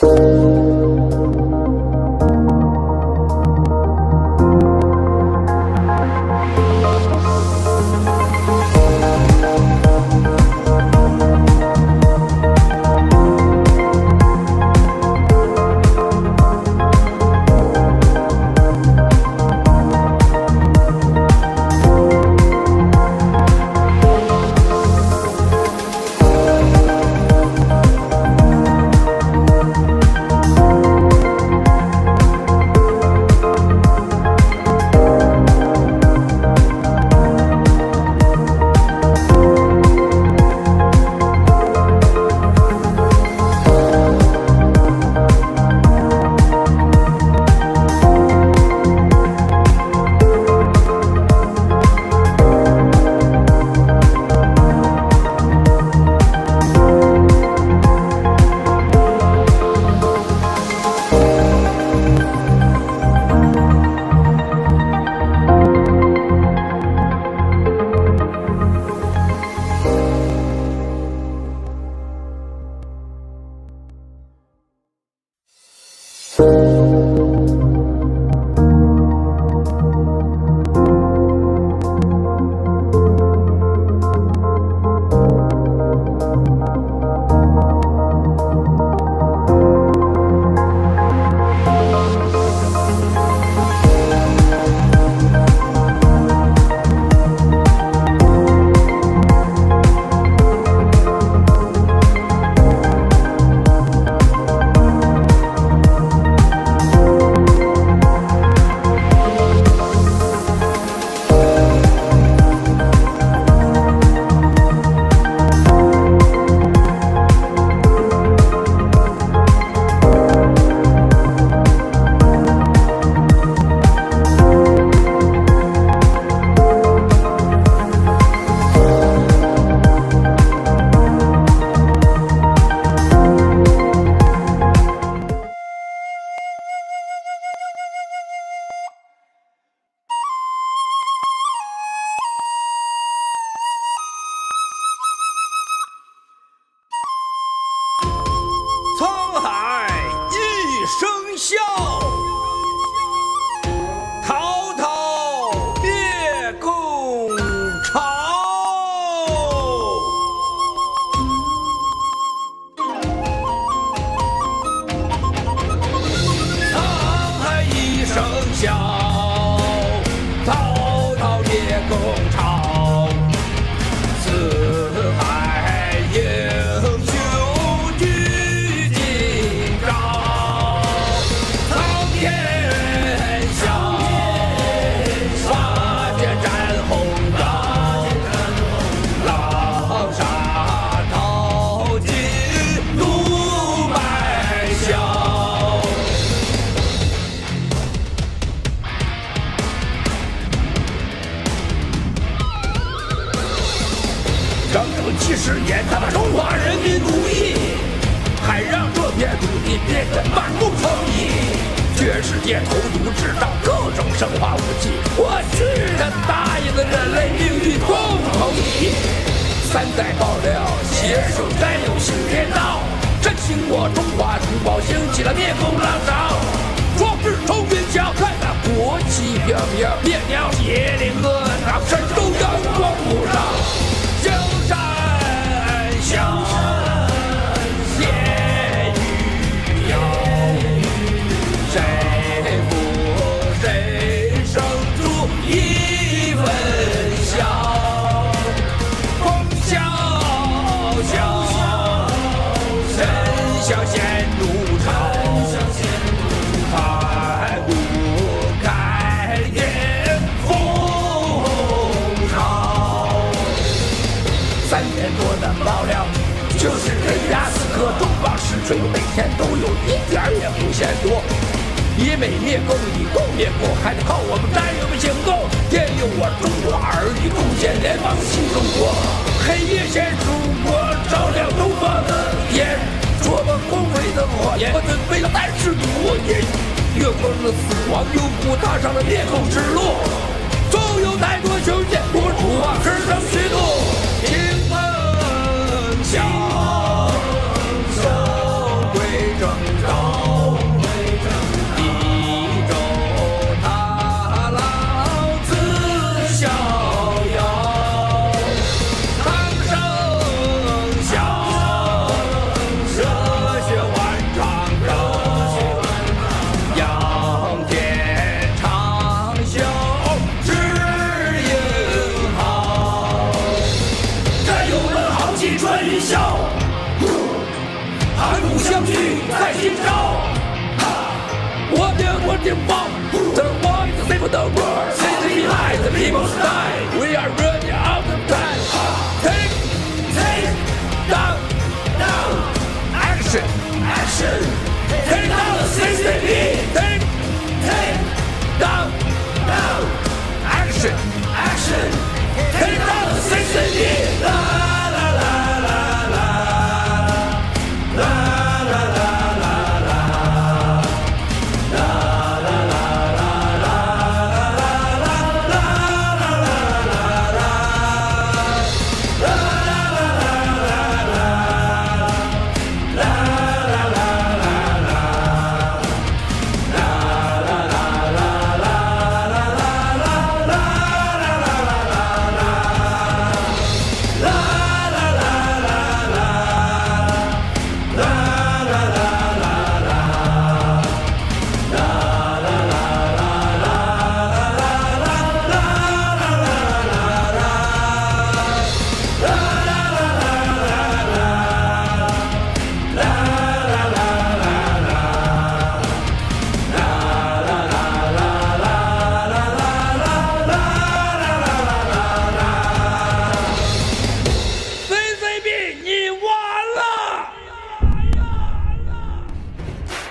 70年，他把中华人民主义，还让这片土地变得满目疮痍。全世界投毒制造各种生化武器，我去，他答应了人类命运共同体。3代爆料，携手占有新天道，振兴我中华同胞，兴起了灭共浪潮。壮志冲云霄，看那国旗飘飘，烈鸟接连歌唱，神州阳光普照。江山小，血雨遥，谁负谁生出一份笑。风萧萧，人小陷入潮。太古开天风潮，3年多的爆料，就是跟压死个中方实锤，每天都有一点也不嫌多。以美灭共，以共灭国，还得靠我们战友们行动。天佑我中华儿女，共建联邦新中国。黑夜显曙光，照亮东方的天。戳破光辉的火焰，我准备了但是多年，越过了死亡幽谷，踏上了灭共之路。总有太多雄剑，我们中华只能虚度。平衡笑，收归正道。寒骨相续在心上。我的梦 The one to save the world City behind the people's die We are running out of time Take down Action Take down the CCP Take down Action Take down the CCP La la la la la La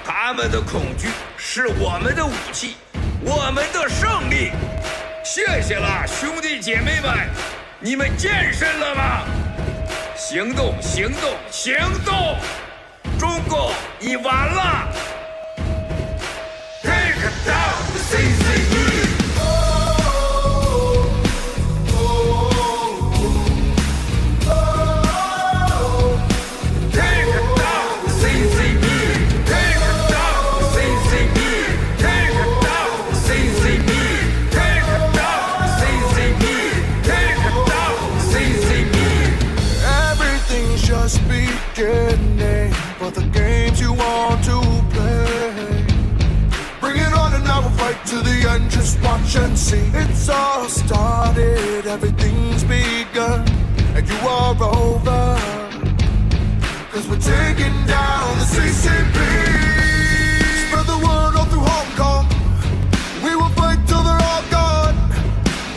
他们的恐惧是我们的武器，我们的胜利。谢谢了，兄弟姐妹们，你们健身了吗？行动，行动，行动！中共，你完了 ！Take down the CCP。Beginning for the games you want to play. Bring it on and I will fight to the end. Just watch and see. It's all started, everything's begun, and you are over. Cause we're taking down the CCP. Spread the word all through Hong Kong. We will fight till they're all gone.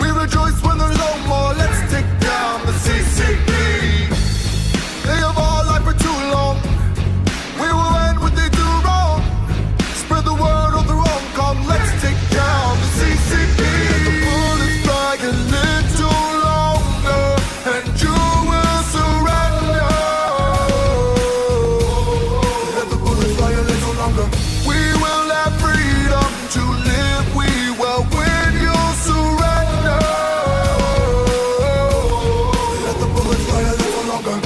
We rejoice when there's no more. Let's take down the CCP. They have all lied for too long. We will end what they do wrong. Spread the word all through Hong Kong. Let's take down the CCP. Let the bullets fly a little longer, and you will surrender. Let the bullets fly a little longer. We will have freedom to live. We will win. You'll surrender. Let the bullets fly a little longer.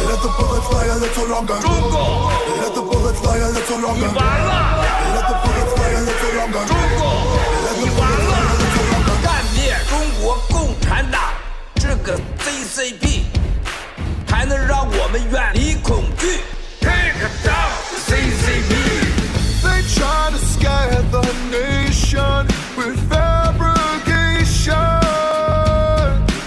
Let the bullets fly a little longer. 中共， Let the bullets fly a little 你 longer. 完了！ Let the bullets fly a little longer. 中共，你完了！干灭中国共产党这个 CCP， 才能让我们远离恐惧。Take down CCP。 They try to scare the nation with fabrication,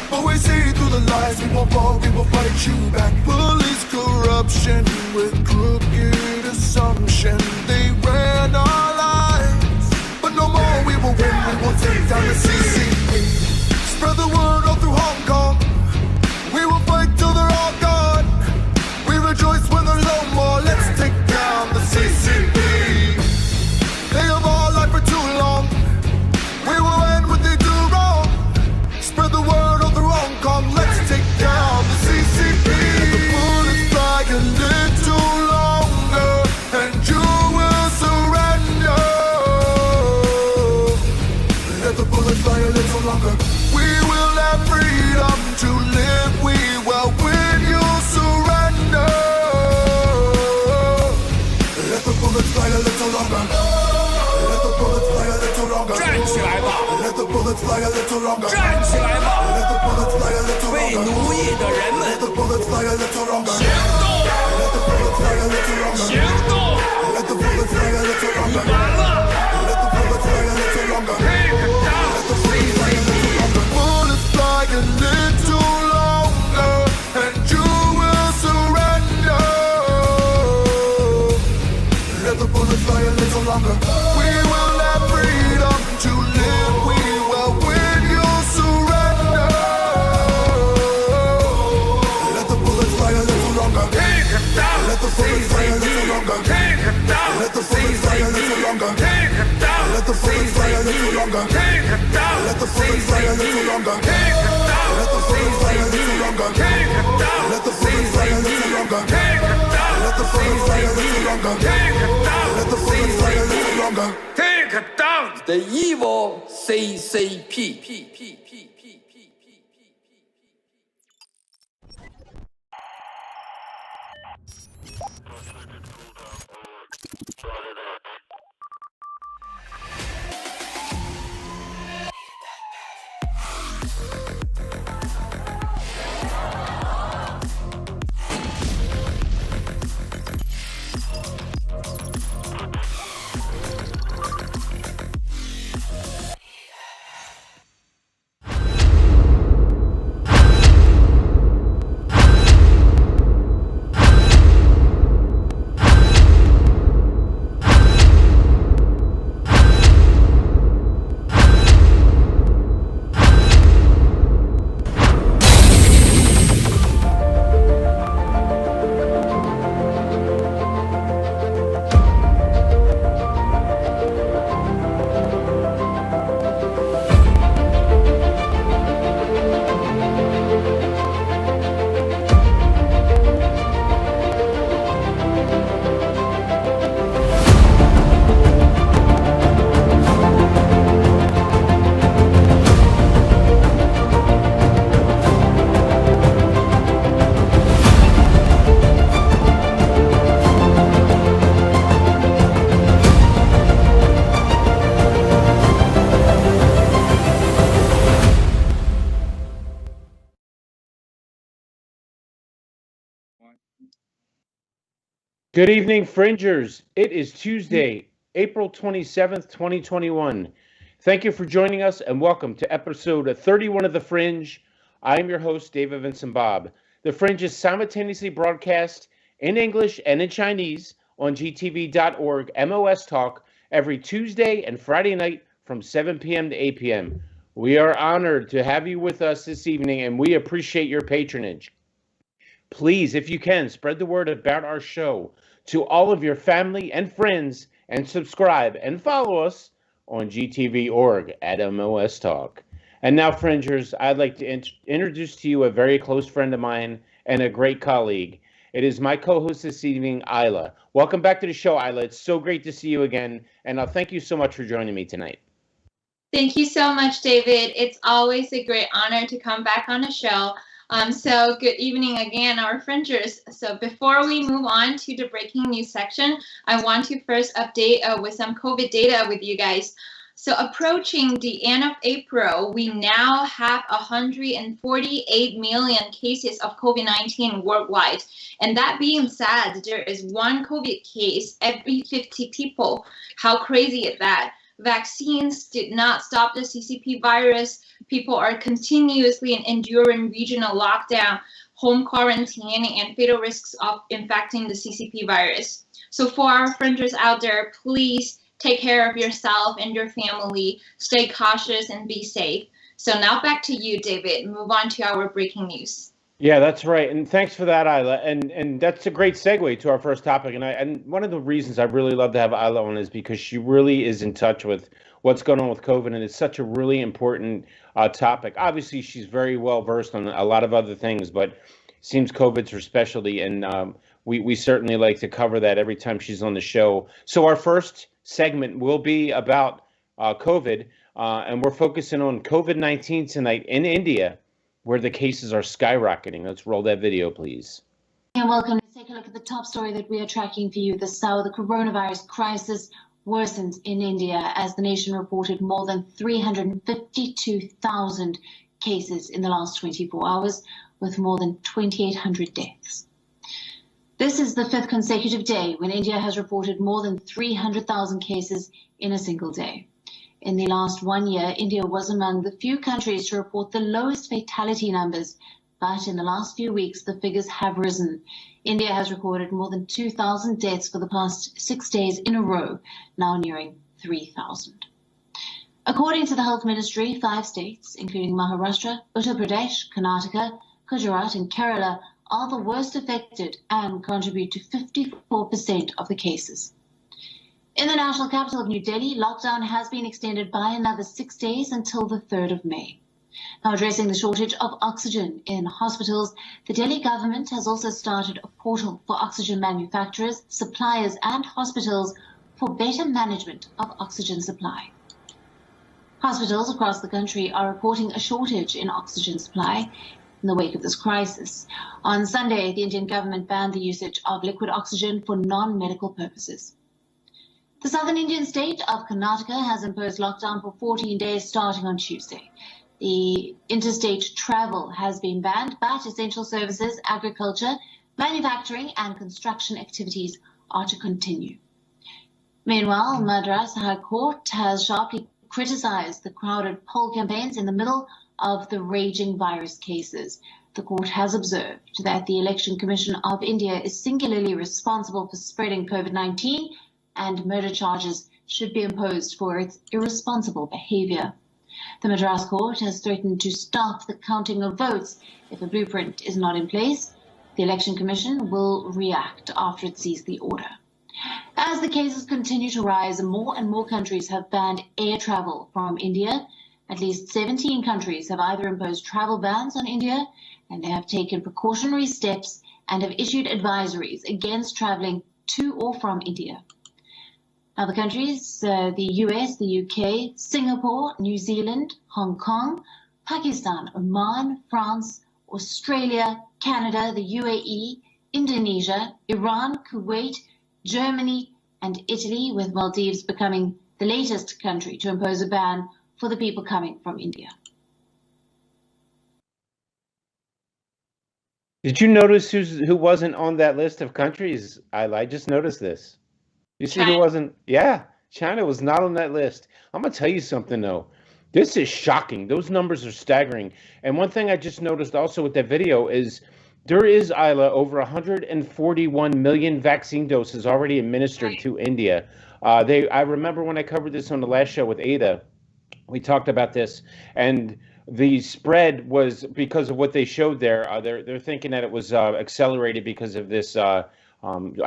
but we see through the lies. We won't fall, we will fight you back. Police corruption with crooked assumption. They ran our lives, but no more. We will win. We will take down the CCP. Spread the word all through Hong Kong. We will fight till they're all gone. We rejoice when there's no more. Let's take down the CCP. They have all lied for too long. We will end what they do wrong. Spread the word all through Hong Kong. Let's take down the CCP. Let the bullets fly a little longer, and you will surrender. Let the bullets fly a little longer. We will have freedom to live. We will win. You'll surrender. Let the bullets fly a little longer. Let the bullets fly a little longer. 站起来吧！ Let the bullets fly a little longer. 站起来吧！ Let the bullets fly a little 为 longer. 奴役的人 Let 们 the bullets fly a little longer. 行动！ Let the bullets fly a little longer. 行动！ Let the bullets fly a little 你 longer. 完了！ Let the bullets fly a little longer. Take down CCP。 Bullets fly a little longer, and you will surrender. Let the bullets fly a little longer. Take it down. Let the bullets fly a little longer. Take it down. Let the bullets fly a little longer. Take it down. Let the bullets fly a little longer. Take it down. Let the bullets fly a little longer. Take it down. Let the bullets fly a little longer. Take it down. Let the bullets fly a little longer. Take it down. Let the bullets fly a little longer. Take it down. The evil CCP. Good evening, Fringers. It is Tuesday, April 27th, 2021. Thank you for joining us and welcome to episode 31 of The Fringe. I am your host, David Vincent Bob. The Fringe is simultaneously broadcast in English and in Chinese on gtv.org MOS Talk every Tuesday and Friday night from 7 p.m. to 8 p.m. We are honored to have you with us this evening and we appreciate your patronage. Please, if you can, spread the word about our show to all of your family and friends and subscribe and follow us on gtv.org at MOS Talk. And now, Fringers, I'd like to introduce to you a very close friend of mine and a great colleague. It is my co-host this evening, Isla. Welcome back to the show, Isla. It's so great to see you again, and I'll thank you so much for joining me tonight. Thank you so much, David. It's always a great honor to come back on the show. So good evening again, our Fringers. So before we move on to the breaking news section, I want to first update with some COVID data with you guys. So approaching the end of April, we now have 148 million cases of COVID-19 worldwide. And that being said, there is one COVID case every 50 people. How crazy is that? Vaccines did not stop the CCP virus. People are continuously enduring regional lockdown, home quarantine, and fatal risks of infecting the CCP virus. So for our Fringers out there, please take care of yourself and your family. Stay cautious and be safe. So now back to you, David. Move on to our breaking news. Yeah, that's right. And thanks for that, Isla. And that's a great segue to our first topic. And one of the reasons I really love to have Isla on is because she really is in touch with what's going on with COVID. And it's such a really important topic. Obviously, she's very well versed on a lot of other things, but it seems COVID's her specialty. And we certainly like to cover that every time she's on the show. So our first segment will be about COVID. And we're focusing on COVID-19 tonight in India, where the cases are skyrocketing. Let's roll that video, please. And welcome. Let's take a look at the top story that we are tracking for you this hour. The coronavirus crisis worsened in India as the nation reported more than 352,000 cases in the last 24 hours, with more than 2,800 deaths. This is the fifth consecutive day when India has reported more than 300,000 cases in a single day. In the last 1 year, India was among the few countries to report the lowest fatality numbers, but in the last few weeks, the figures have risen. India has recorded more than 2,000 deaths for the past 6 days in a row, now nearing 3,000. According to the Health Ministry, 5 states, including Maharashtra, Uttar Pradesh, Karnataka, Gujarat, and Kerala, are the worst affected and contribute to 54% of the cases. In the national capital of New Delhi, lockdown has been extended by another 6 days until the 3rd of May. Now, addressing the shortage of oxygen in hospitals, the Delhi government has also started a portal for oxygen manufacturers, suppliers and hospitals for better management of oxygen supply. Hospitals across the country are reporting a shortage in oxygen supply in the wake of this crisis. On Sunday, the Indian government banned the usage of liquid oxygen for non-medical purposes. The southern Indian state of Karnataka has imposed lockdown for 14 days starting on Tuesday. The interstate travel has been banned, but essential services, agriculture, manufacturing and construction activities are to continue. Meanwhile, Madras High Court has sharply criticized the crowded poll campaigns in the middle of the raging virus cases. The court has observed that the Election Commission of India is singularly responsible for spreading COVID-19 and murder charges should be imposed for its irresponsible behavior. The Madras court has threatened to stop the counting of votes if a blueprint is not in place. The Election Commission will react after it sees the order. As the cases continue to rise, more and more countries have banned air travel from India. At least 17 countries have either imposed travel bans on India, and they have taken precautionary steps and have issued advisories against traveling to or from India. Other countries, the US, the UK, Singapore, New Zealand, Hong Kong, Pakistan, Oman, France, Australia, Canada, the UAE, Indonesia, Iran, Kuwait, Germany, and Italy, with Maldives becoming the latest country to impose a ban for the people coming from India. Did you notice who wasn't on that list of countries? I just noticed this. You see who wasn't? Yeah, China was not on that list. I'm going to tell you something, though. This is shocking. Those numbers are staggering. And one thing I just noticed also with that video is there is, Isla, over 141 million vaccine doses already administered to India. I remember when I covered this on the last show with Ada, we talked about this, and the spread was because of what they showed there. They're thinking that it was accelerated because of this. I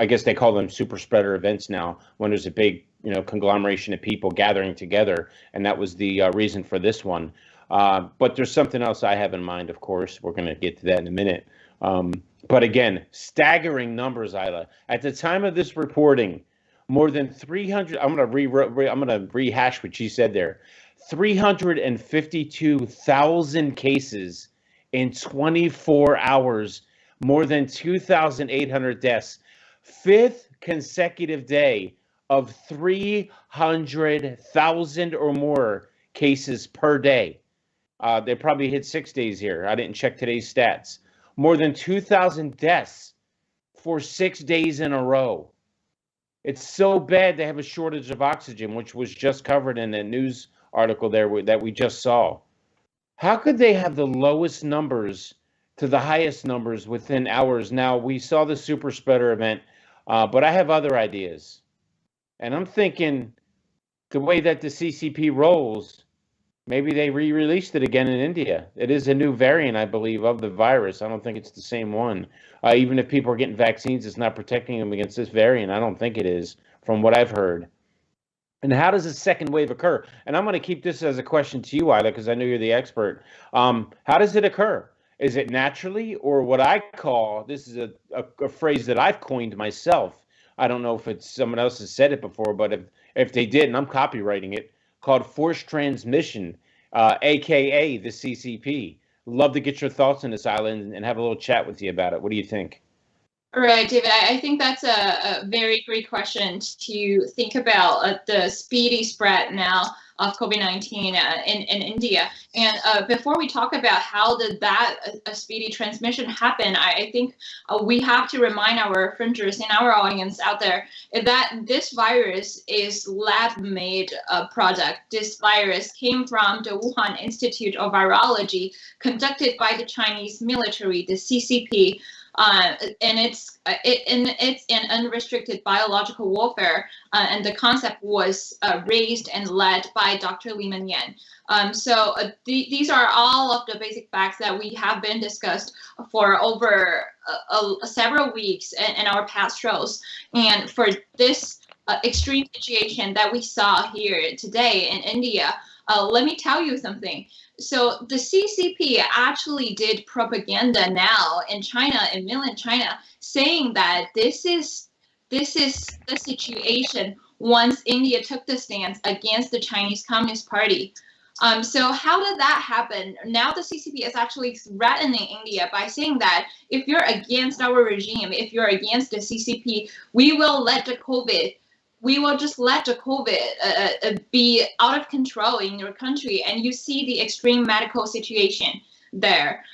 guess they call them super spreader events now, when there's a big, conglomeration of people gathering together, and that was the reason for this one. But there's something else I have in mind, of course. We're going to get to that in a minute. But again, staggering numbers, Isla. At the time of this reporting, more than 300. I'm going to rehash what she said there. 352,000 cases in 24 hours. More than 2,800 deaths. 5th consecutive day of 300,000 or more cases per day. They probably hit 6 days here. I didn't check today's stats. More than 2,000 deaths for 6 days in a row. It's so bad they have a shortage of oxygen, which was just covered in a news article there that we just saw. How could they have the lowest numbers to the highest numbers within hours? Now, we saw the super spreader event, but I have other ideas. And I'm thinking the way that the CCP rolls, maybe they re-released it again in India. It is a new variant, I believe, of the virus. I don't think it's the same one. Even if people are getting vaccines, it's not protecting them against this variant. I don't think it is, from what I've heard. And how does a second wave occur? And I'm going to keep this as a question to you, Ida, because I know you're the expert. How does it occur? Is it naturally, or what I call, this is a phrase that I've coined myself. I don't know if it's someone else has said it before, but if they did, and I'm copywriting it, called forced transmission, a.k.a. the CCP. Love to get your thoughts on this, Island, and have a little chat with you about it. What do you think? Right, David, I think that's a very great question to think about the speedy spread now of COVID-19 in India. And before we talk about how did that speedy transmission happen, I think we have to remind our fringers and our audience out there that this virus is lab-made product. This virus came from the Wuhan Institute of Virology, conducted by the Chinese military, the CCP. and it's an unrestricted biological warfare, and the concept was raised and led by Dr. Li Menyan. These are all of the basic facts that we have been discussed for over several weeks in our past shows, and for this extreme situation that we saw here today in India, let me tell you something. So the CCP actually did propaganda now in China, in mainland China, saying that this is the situation once India took the stance against the Chinese Communist Party. So how did that happen? Now the CCP is actually threatening India by saying that if you're against our regime, if you're against the CCP, we will just let the COVID be out of control in your country, and you see the extreme medical situation there.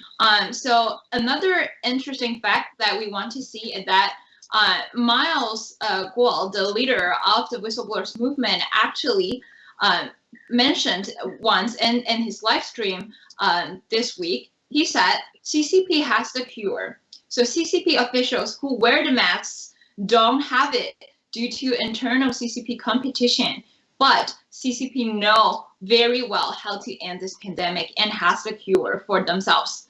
So another interesting fact that we want to see is that Miles Guo, the leader of the whistleblowers movement, actually mentioned once in his live stream this week. He said CCP has the cure. So CCP officials who wear the masks don't have it due to internal CCP competition, but CCP know very well how to end this pandemic and has the cure for themselves.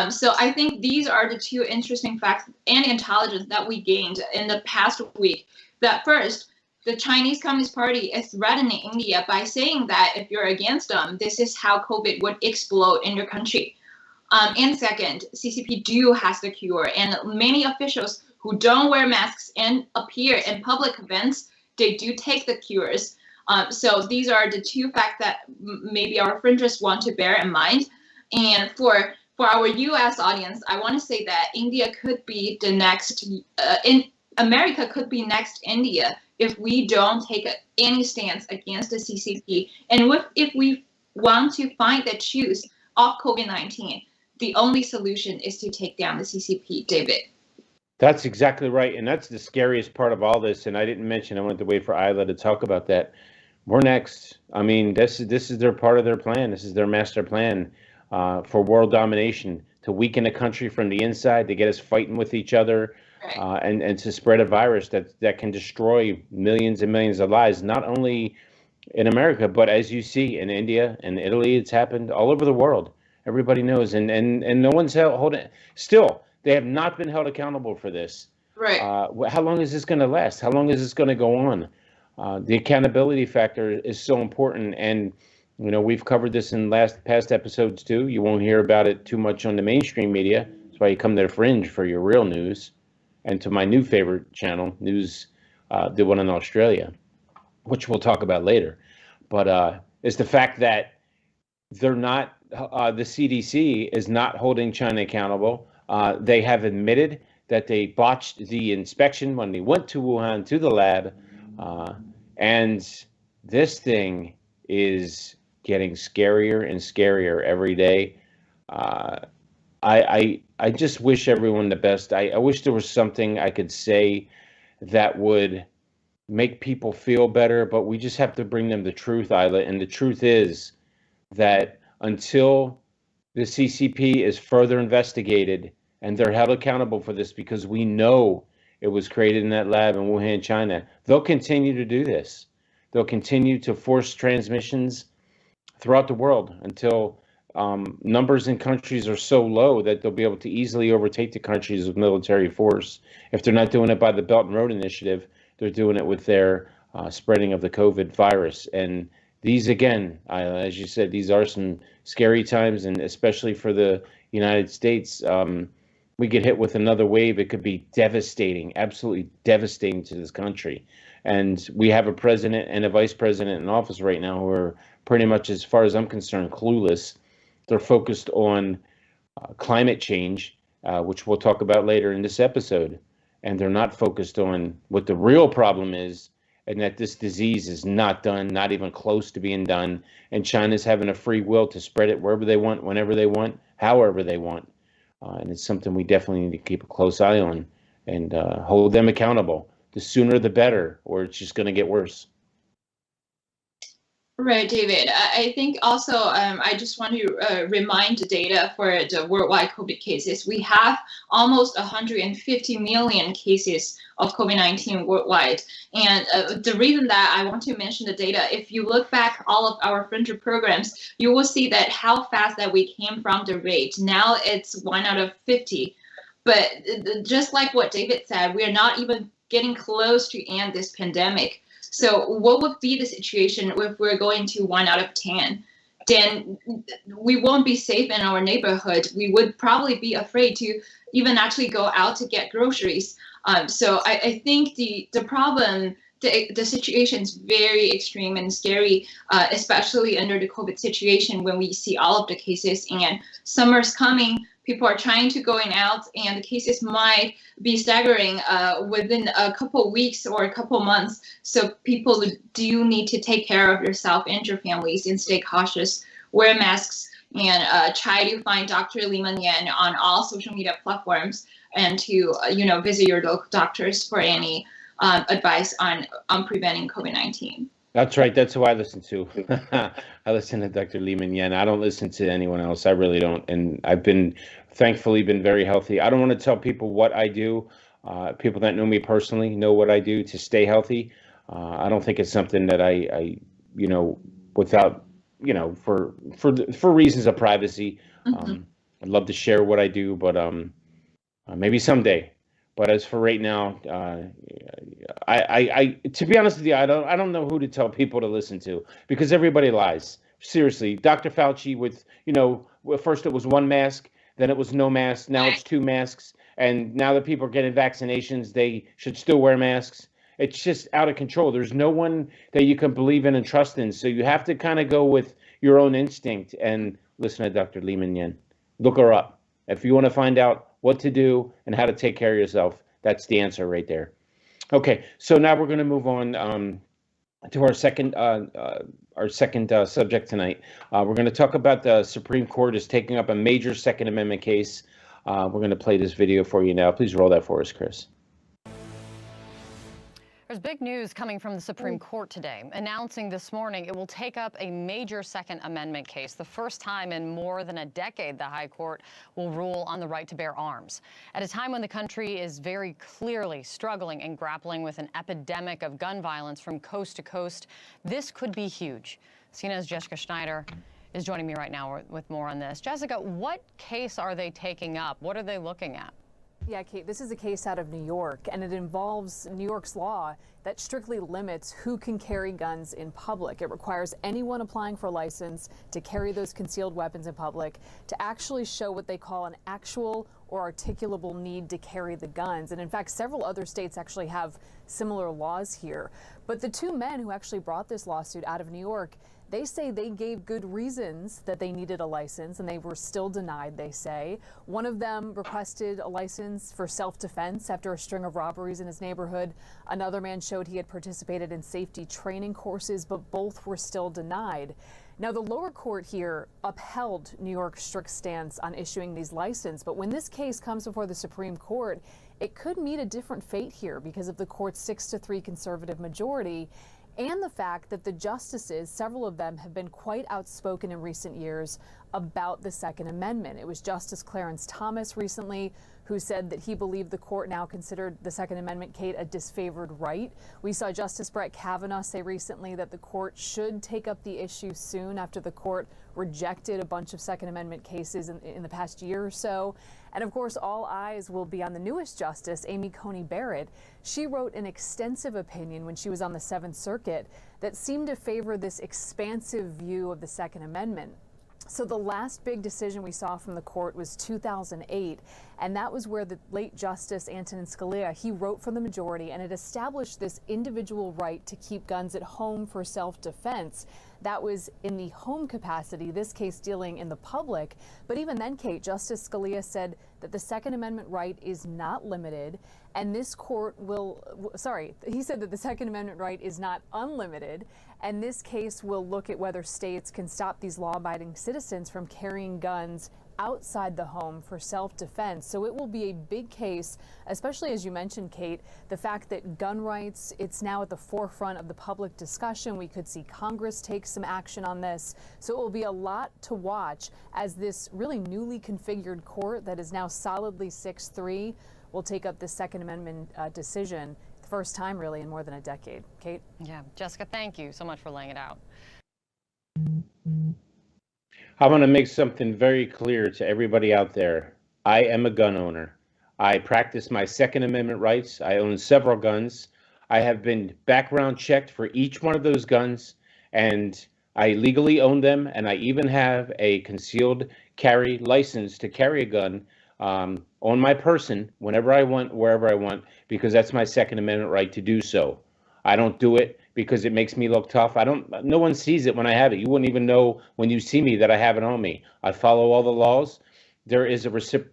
So I think these are the two interesting facts and intelligence that we gained in the past week. That first, the Chinese Communist Party is threatening India by saying that if you're against them, this is how COVID would explode in your country. And second, CCP has the cure, and many officials who don't wear masks and appear in public events, they do take the cures. So these are the two facts that maybe our fringers want to bear in mind. And for our U.S. audience, I want to say that India could be the next, America could be next India if we don't take any stance against the CCP. And if we want to find the truth of COVID-19, the only solution is to take down the CCP, David. That's exactly right. And that's the scariest part of all this. And I didn't mention, I wanted to wait for Isla to talk about that. We're next. I mean, this is their part of their plan. This is their master plan for world domination, to weaken the country from the inside, to get us fighting with each other, Right. and to spread a virus that can destroy millions and millions of lives, not only in America, but as you see in India and Italy. It's happened all over the world. Everybody knows. And no one's holding. Still, they have not been held accountable for this. Right. How long is this going to last? How long is this going to go on? The accountability factor is so important. And, you know, we've covered this in past episodes too. You won't hear about it too much on the mainstream media. That's why you come to the Fringe for your real news, and to my new favorite channel, News, the one in Australia, which we'll talk about later. But it's the fact that they're not, the CDC is not holding China accountable. They have admitted that they botched the inspection when they went to Wuhan, to the lab. And this thing is getting scarier and scarier every day. I just wish everyone the best. I wish there was something I could say that would make people feel better, but we just have to bring them the truth, Isla. And the truth is that until the CCP is further investigated and they're held accountable for this, because we know it was created in that lab in Wuhan, China, they'll continue to do this. They'll continue to force transmissions throughout the world until numbers in countries are so low that they'll be able to easily overtake the countries with military force. If they're not doing it by the Belt and Road Initiative, they're doing it with their spreading of the COVID virus. And these, again, as you said, these are some scary times, and especially for the United States. We get hit with another wave, it could be devastating, absolutely devastating to this country. And we have a president and a vice president in office right now who are pretty much, as far as I'm concerned, clueless. They're focused on climate change, which we'll talk about later in this episode. And they're not focused on what the real problem is, and that this disease is not done, not even close to being done. And China's having a free will to spread it wherever they want, whenever they want, however they want. And it's something we definitely need to keep a close eye on and hold them accountable. The sooner the better, or it's just going to get worse. Right, David. I think also I just want to remind the data for the worldwide COVID cases. We have almost 150 million cases of COVID-19 worldwide. And the reason that I want to mention the data, if you look back all of our Fringe programs, you will see that how fast that we came from the rate. Now it's 1 out of 50. But just like what David said, we are not even getting close to end this pandemic. So what would be the situation if we're going to 1 out of 10? Then we won't be safe in our neighborhood. We would probably be afraid to even actually go out to get groceries. So I think the problem, the situation is very extreme and scary, especially under the COVID situation when we see all of the cases and summer's coming. People are trying to going out, and the cases might be staggering within a couple weeks or a couple months. So people do need to take care of yourself and your families and stay cautious, wear masks, and try to find Dr. Liman Yan on all social media platforms, and to visit your local doctors for any advice on preventing COVID-19. That's right. That's who I listen to. I listen to Dr. Liman Yan. I don't listen to anyone else. I really don't. And I've thankfully been very healthy. I don't want to tell people what I do. People that know me personally know what I do to stay healthy. I don't think it's something that I without, for reasons of privacy. Mm-hmm. I'd love to share what I do, but maybe someday. But as for right now, I to be honest with you, I don't know who to tell people to listen to, because everybody lies. Seriously, Dr. Fauci with first it was one mask, then it was no mask, now it's 2 masks, and now that people are getting vaccinations, they should still wear masks. It's just out of control. There's no one that you can believe in and trust in, so you have to kind of go with your own instinct and listen to Dr. Liman Yan. Look her up if you want to find out what to do and how to take care of yourself. That's the answer right there. Okay, so now we're going to move on to our second subject tonight. We're going to talk about the Supreme Court is taking up a major Second Amendment case. We're going to play this video for you now. Please roll that for us, Chris. There's big news coming from the Supreme Court today, announcing this morning it will take up a major Second Amendment case. The first time in more than a decade the High Court will rule on the right to bear arms. At a time when the country is very clearly struggling and grappling with an epidemic of gun violence from coast to coast, this could be huge. CNN's Jessica Schneider is joining me right now with more on this. Jessica, what case are they taking up? What are they looking at? Yeah, Kate, this is a case out of New York, and it involves New York's law that strictly limits who can carry guns in public. It requires anyone applying for a license to carry those concealed weapons in public to actually show what they call an actual or articulable need to carry the guns. And in fact, several other states actually have similar laws here. But the 2 men who actually brought this lawsuit out of New York, they say they gave good reasons that they needed a license, and they were still denied, they say. One of them requested a license for self-defense after a string of robberies in his neighborhood. Another man showed he had participated in safety training courses, but both were still denied. Now, the lower court here upheld New York's strict stance on issuing these licenses, but when this case comes before the Supreme Court, it could meet a different fate here because of the court's 6-3 conservative majority, and the fact that the justices, several of them, have been quite outspoken in recent years about the Second Amendment. It was Justice Clarence Thomas recently who said that he believed the court now considered the Second Amendment, Kate, a disfavored right. We saw Justice Brett Kavanaugh say recently that the court should take up the issue soon after the court rejected a bunch of Second Amendment cases in the past year or so. And of course, all eyes will be on the newest justice, Amy Coney Barrett. She wrote an extensive opinion when she was on the Seventh Circuit that seemed to favor this expansive view of the Second Amendment. So the last big decision we saw from the court was 2008, and that was where the late Justice Antonin Scalia, he wrote for the majority, and it established this individual right to keep guns at home for self-defense. That was in the home capacity, this case dealing in the public. But even then, Kate, Justice Scalia said that the Second Amendment right is not limited, and this court he said that the Second Amendment right is not unlimited, and this case will look at whether states can stop these law-abiding citizens from carrying guns outside the home for self-defense. So it will be a big case, especially as you mentioned, Kate, the fact that gun rights, it's now at the forefront of the public discussion. We could see Congress take some action on this. So it will be a lot to watch as this really newly configured court that is now solidly 6-3 will take up the Second Amendment decision. The first time really in more than a decade. Kate? Yeah, Jessica, thank you so much for laying it out. I want to make something very clear to everybody out there. I am a gun owner. I practice my Second Amendment rights. I own several guns. I have been background checked for each one of those guns, and I legally own them, and I even have a concealed carry license to carry a gun on my person whenever I want, wherever I want, because that's my Second Amendment right to do so. I don't do it because it makes me look tough. No one sees it when I have it. You wouldn't even know when you see me that I have it on me. I follow all the laws. There is a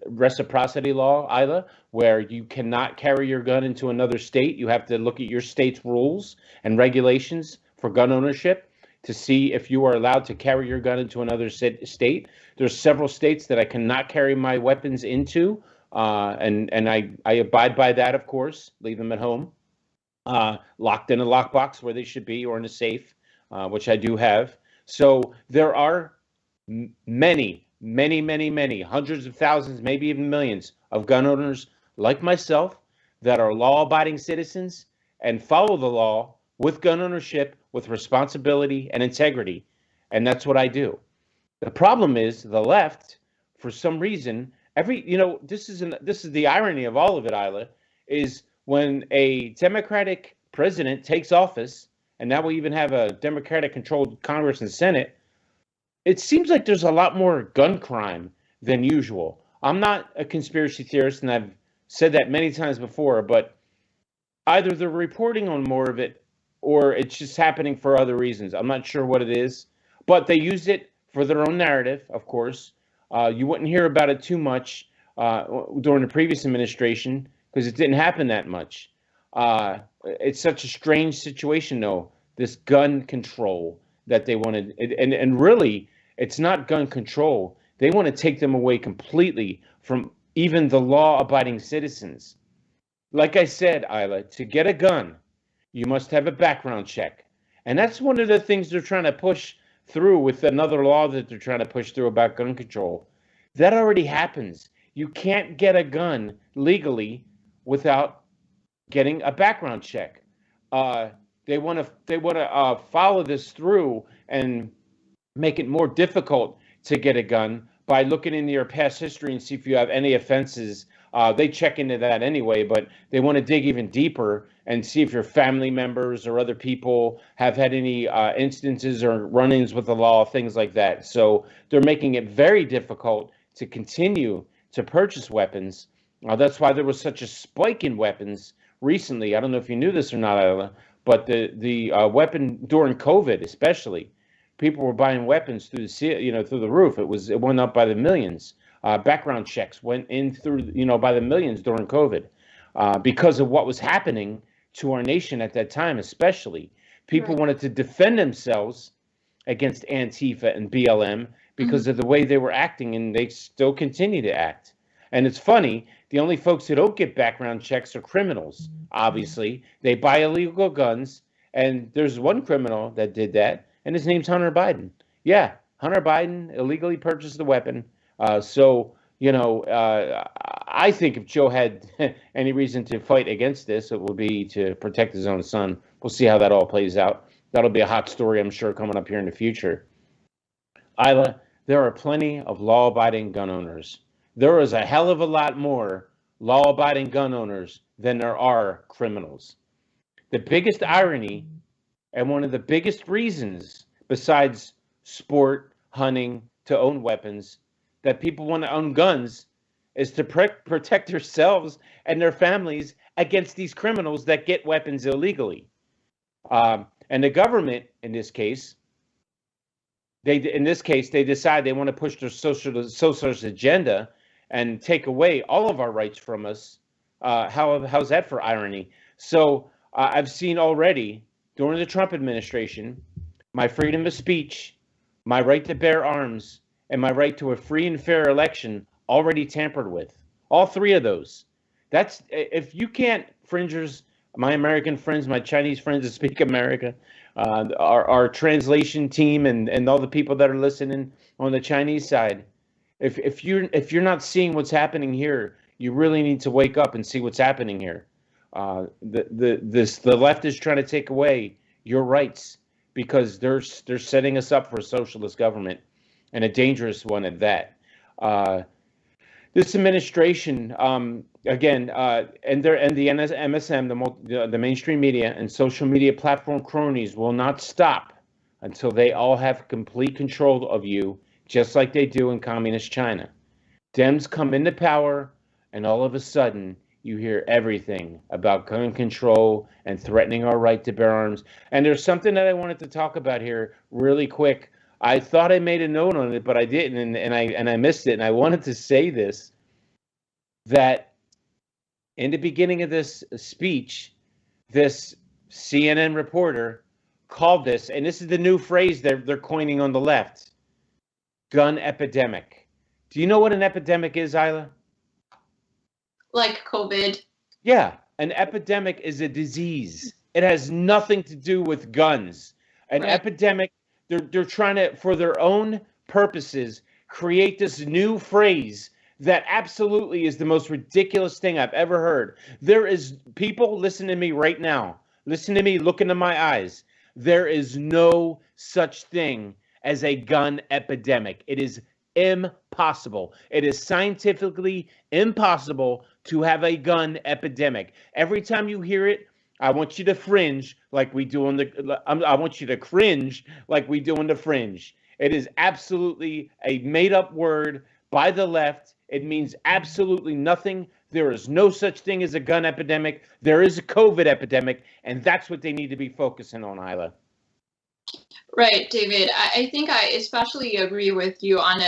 reciprocity law, Isla, where you cannot carry your gun into another state. You have to look at your state's rules and regulations for gun ownership to see if you are allowed to carry your gun into another state. There's several states that I cannot carry my weapons into, and I abide by that, of course, leave them at home. Locked in a lockbox where they should be, or in a safe, which I do have. So there are many, hundreds of thousands, maybe even millions of gun owners like myself that are law-abiding citizens and follow the law with gun ownership, with responsibility and integrity. And that's what I do. The problem is the left, for some reason, this is the irony of all of it, Isla, is when a Democratic president takes office, and now we even have a Democratic-controlled Congress and Senate, it seems like there's a lot more gun crime than usual. I'm not a conspiracy theorist, and I've said that many times before, but either they're reporting on more of it, or it's just happening for other reasons. I'm not sure what it is, but they use it for their own narrative, of course. You wouldn't hear about it too much during the previous administration, because it didn't happen that much. It's such a strange situation, though, this gun control that they wanted. And really, it's not gun control. They want to take them away completely from even the law-abiding citizens. Like I said, Isla, to get a gun, you must have a background check. And that's one of the things they're trying to push through with another law that they're trying to push through about gun control. That already happens. You can't get a gun legally without getting a background check. They want to follow this through and make it more difficult to get a gun by looking into your past history and see if you have any offenses. They check into that anyway, but they want to dig even deeper and see if your family members or other people have had any instances or run-ins with the law, things like that. So they're making it very difficult to continue to purchase weapons. That's why there was such a spike in weapons recently. I don't know if you knew this or not, Isla, but the weapon during COVID, especially, people were buying weapons through the roof. It went up by the millions. Background checks went in through by the millions during COVID because of what was happening to our nation at that time. Especially, people wanted to defend themselves against Antifa and BLM because of the way they were acting, and they still continue to act. And it's funny, the only folks who don't get background checks are criminals, obviously. They buy illegal guns, and there's one criminal that did that, and his name's Hunter Biden. Yeah, Hunter Biden illegally purchased the weapon. I think if Joe had any reason to fight against this, it would be to protect his own son. We'll see how that all plays out. That'll be a hot story, I'm sure, coming up here in the future. Isla, there are plenty of law-abiding gun owners. There is a hell of a lot more law-abiding gun owners than there are criminals. The biggest irony and one of the biggest reasons, besides sport, hunting, to own weapons, that people want to own guns is to protect themselves and their families against these criminals that get weapons illegally. And the government, in this case, they decide they want to push their socialist agenda and take away all of our rights from us. How's that for irony? So I've seen already during the Trump administration, my freedom of speech, my right to bear arms, and my right to a free and fair election already tampered with. All three of those. That's, if you can't, Fringers, my American friends, my Chinese friends that speak America, our translation team, and all the people that are listening on the Chinese side, if you're not seeing what's happening here, you really need to wake up and see what's happening here. The left is trying to take away your rights because they're setting us up for a socialist government, and a dangerous one at that. This administration, again, and the MSM, the mainstream media and social media platform cronies will not stop until they all have complete control of you, just like they do in communist China. Dems come into power, and all of a sudden, you hear everything about gun control and threatening our right to bear arms. And there's something that I wanted to talk about here really quick. I thought I made a note on it, but I didn't, and I missed it. And I wanted to say this, that in the beginning of this speech, this CNN reporter called this, and this is the new phrase they're coining on the left, gun epidemic. Do you know what an epidemic is, Isla? Like COVID. Yeah, an epidemic is a disease. It has nothing to do with guns. An epidemic, they're trying to, for their own purposes, create this new phrase that absolutely is the most ridiculous thing I've ever heard. There is, people, listen to me right now. Listen to me, look into my eyes. There is no such thing as a gun epidemic. It is impossible. It is scientifically impossible to have a gun epidemic. Every time you hear it, I want you to fringe like we do on the, I want you to cringe like we do on the Fringe. It is absolutely a made-up word by the left. It means absolutely nothing. There is no such thing as a gun epidemic. There is a COVID epidemic, and that's what they need to be focusing on, Isla. Right, David. I think I especially agree with you on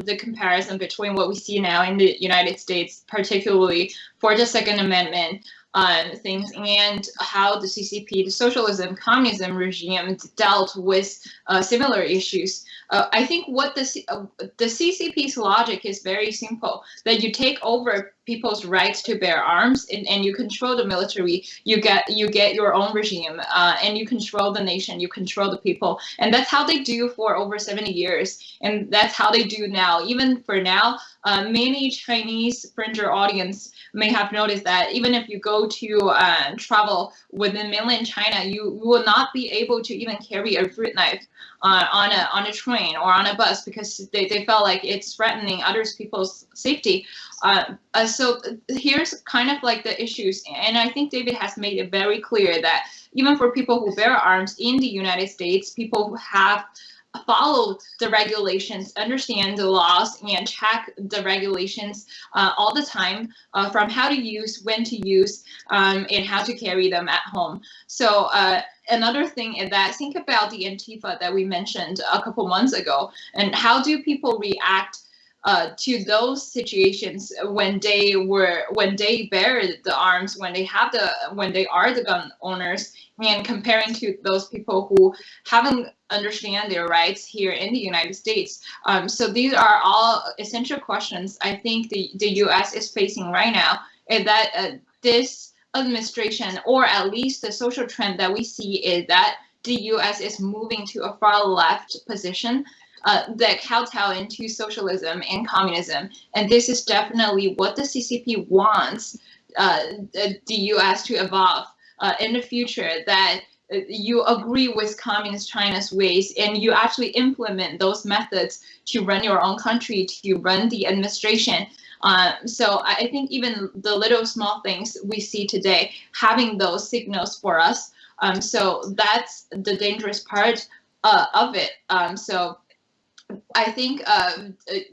the comparison between what we see now in the United States, particularly for the Second Amendment things, and how the CCP, the socialism, communism regime, dealt with similar issues. I think what the CCP's logic is very simple: that you take over people's rights to bear arms, and you control the military, you get your own regime, and you control the nation, you control the people. And that's how they do for over 70 years, and that's how they do now. Even for now, many Chinese Fringer audience may have noticed that even if you go to travel within mainland China, you will not be able to even carry a fruit knife on a train or on a bus, because they felt like it's threatening other people's safety. So here's kind of like the issues, and I think David has made it very clear that even for people who bear arms in the United States, people who have follow the regulations, understand the laws, and check the regulations all the time, from how to use, when to use, and how to carry them at home. So another thing is that think about the Antifa that we mentioned a couple months ago, and how do people react to those situations when they bear the arms, when they are the gun owners, and comparing to those people who haven't understand their rights here in the United States. So these are all essential questions I think the U.S. is facing right now, is that this administration, or at least the social trend that we see, is that the U.S. is moving to a far left position that kowtow into socialism and communism. And this is definitely what the CCP wants the U.S. to evolve in the future, that you agree with communist China's ways and you actually implement those methods to run your own country, to run the administration. So I think even the little small things we see today, having those signals for us. So that's the dangerous part of it. So I think,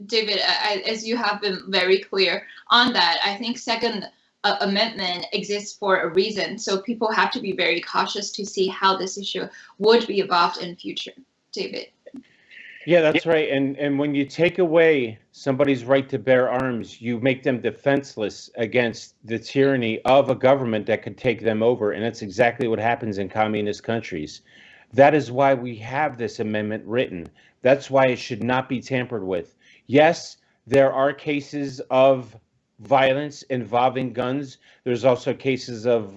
David, as you have been very clear on that, I think Second Amendment exists for a reason. So people have to be very cautious to see how this issue would be evolved in future. David. Yeah, that's right. And when you take away somebody's right to bear arms, you make them defenseless against the tyranny of a government that could take them over. And that's exactly what happens in communist countries. That is why we have this amendment written. That's why it should not be tampered with. Yes, there are cases of violence involving guns. There's also cases of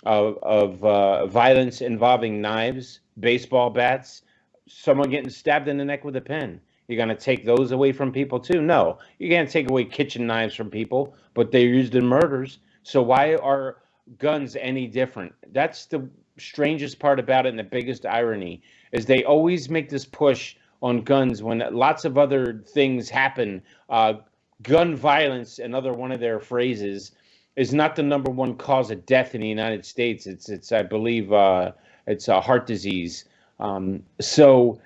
violence involving knives, baseball bats, someone getting stabbed in the neck with a pen. You're going to take those away from people too? No, you can't take away kitchen knives from people, but they're used in murders. So why are guns any different? That's the strangest part about it, and the biggest irony is they always make this push on guns when lots of other things happen. Gun violence, another one of their phrases, is not the number one cause of death in the United States. It's I believe it's a heart disease. So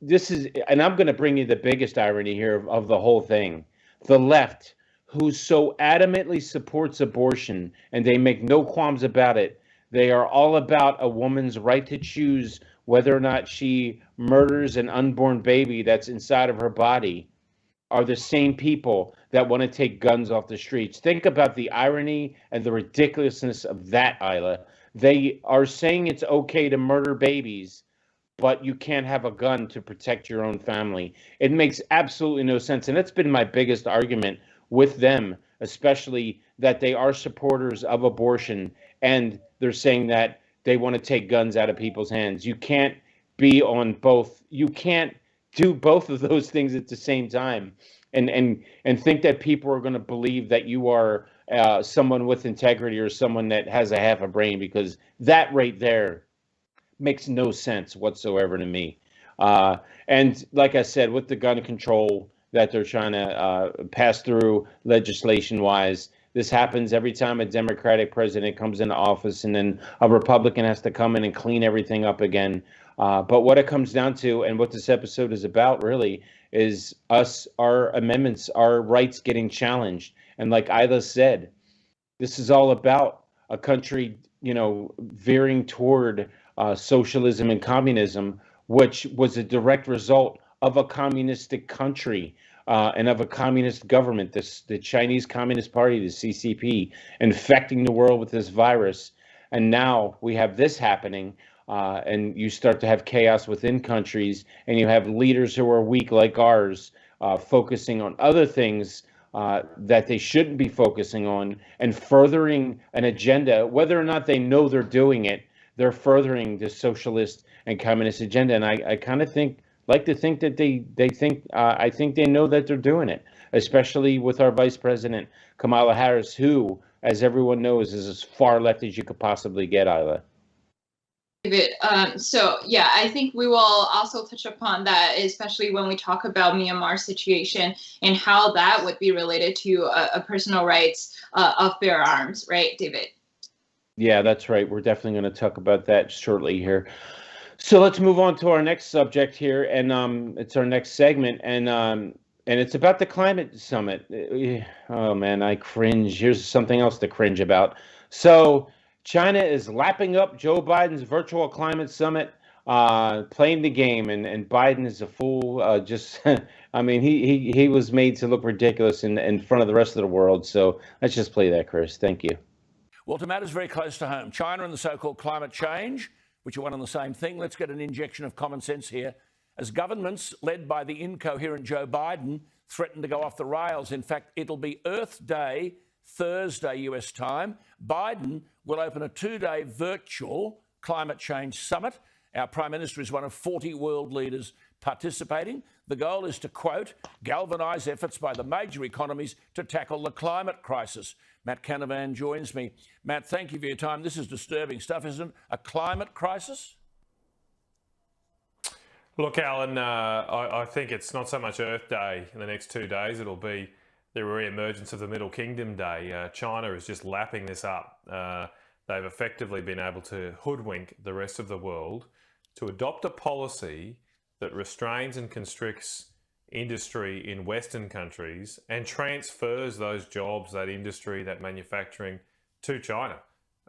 this is, and I'm going to bring you the biggest irony here of the whole thing. The left, who so adamantly supports abortion, and they make no qualms about it. They are all about a woman's right to choose whether or not she murders an unborn baby that's inside of her body, are the same people that want to take guns off the streets. Think about the irony and the ridiculousness of that, Isla. They are saying it's okay to murder babies, but you can't have a gun to protect your own family. It makes absolutely no sense. And that's been my biggest argument with them, especially that they are supporters of abortion, and they're saying that they want to take guns out of people's hands. You can't be on both. You can't do both of those things at the same time and think that people are going to believe that you are someone with integrity or someone that has a half a brain, because that right there makes no sense whatsoever to me. And like I said, with the gun control that they're trying to pass through legislation-wise, this happens every time a Democratic president comes into office, and then a Republican has to come in and clean everything up again. But what it comes down to, and what this episode is about really, is our amendments, our rights getting challenged. And like Isla said, this is all about a country, veering toward socialism and communism, which was a direct result of a communistic country and of a communist government, the Chinese Communist Party, the CCP, infecting the world with this virus. And now we have this happening, and you start to have chaos within countries, and you have leaders who are weak like ours focusing on other things that they shouldn't be focusing on, and furthering an agenda. Whether or not they know they're doing it, they're furthering the socialist and communist agenda. And I kind of like to think that they think, I think they know that they're doing it, especially with our Vice President, Kamala Harris, who, as everyone knows, is as far left as you could possibly get, Isla. David, so yeah, I think we will also touch upon that, especially when we talk about Myanmar's situation and how that would be related to a personal rights of bear arms, right, David? Yeah, that's right. We're definitely going to talk about that shortly here. So let's move on to our next subject here, and it's our next segment, and it's about the climate summit. Oh man, I cringe. Here's something else to cringe about. So China is lapping up Joe Biden's virtual climate summit, playing the game, and Biden is a fool. Just, I mean, he was made to look ridiculous in front of the rest of the world. So let's just play that, Chris. Thank you. Well, to matters very close to home, China and the so-called climate change, which are one and the same thing. Let's get an injection of common sense here. As governments led by the incoherent Joe Biden threaten to go off the rails, in fact, it'll be Earth Day, Thursday US time, Biden will open a 2-day virtual climate change summit. Our Prime Minister is one of 40 world leaders participating. The goal is to, quote, galvanise efforts by the major economies to tackle the climate crisis. Matt Canavan joins me. Matt, thank you for your time. This is disturbing stuff, isn't it? A climate crisis? Look, Alan, I think it's not so much Earth Day in the next 2 days. It'll be the re-emergence of the Middle Kingdom Day. China is just lapping this up. They've effectively been able to hoodwink the rest of the world to adopt a policy that restrains and constricts industry in Western countries and transfers those jobs, that industry, that manufacturing to China.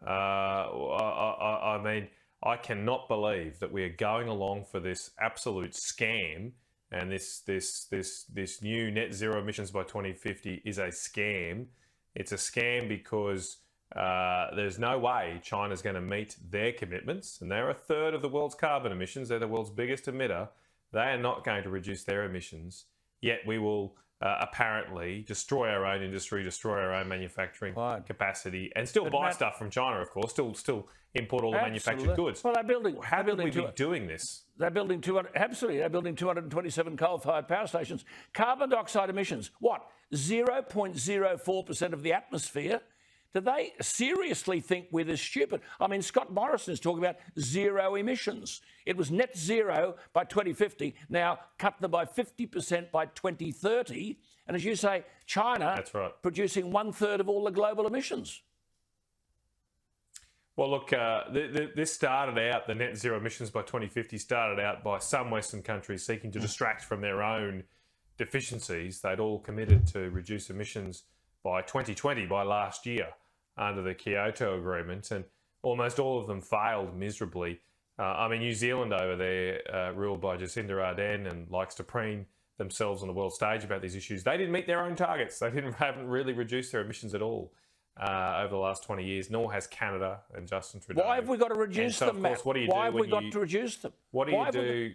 I mean, I cannot believe that we are going along for this absolute scam, and this new net zero emissions by 2050 is a scam. It's a scam because there's no way China's going to meet their commitments, and they're a third of the world's carbon emissions. They're the world's biggest emitter. They are not going to reduce their emissions, yet we will apparently destroy our own industry, destroy our own manufacturing capacity, and still buy stuff from China, of course, still import all the manufactured goods. Well, they're building. How could we be doing this? They're building 227 coal-fired power stations. Carbon dioxide emissions, what? 0.04% of the atmosphere. Do they seriously think we're this stupid? I mean, Scott Morrison is talking about zero emissions. It was net zero by 2050. Now, cut them by 50% by 2030. And as you say, China That's right. producing 1/3 of all the global emissions. Well, look, this started out, the net zero emissions by 2050 started out by some Western countries seeking to distract from their own deficiencies. They'd all committed to reduce emissions by 2020, by last year, under the Kyoto Agreement, and almost all of them failed miserably. I mean, New Zealand over there, ruled by Jacinda Ardern, and likes to preen themselves on the world stage about these issues. They didn't meet their own targets. They haven't really reduced their emissions at all over the last 20 years, nor has Canada and Justin Trudeau. Why have we got to reduce them, Matt? What do you Why do have we got to reduce them? What do you do?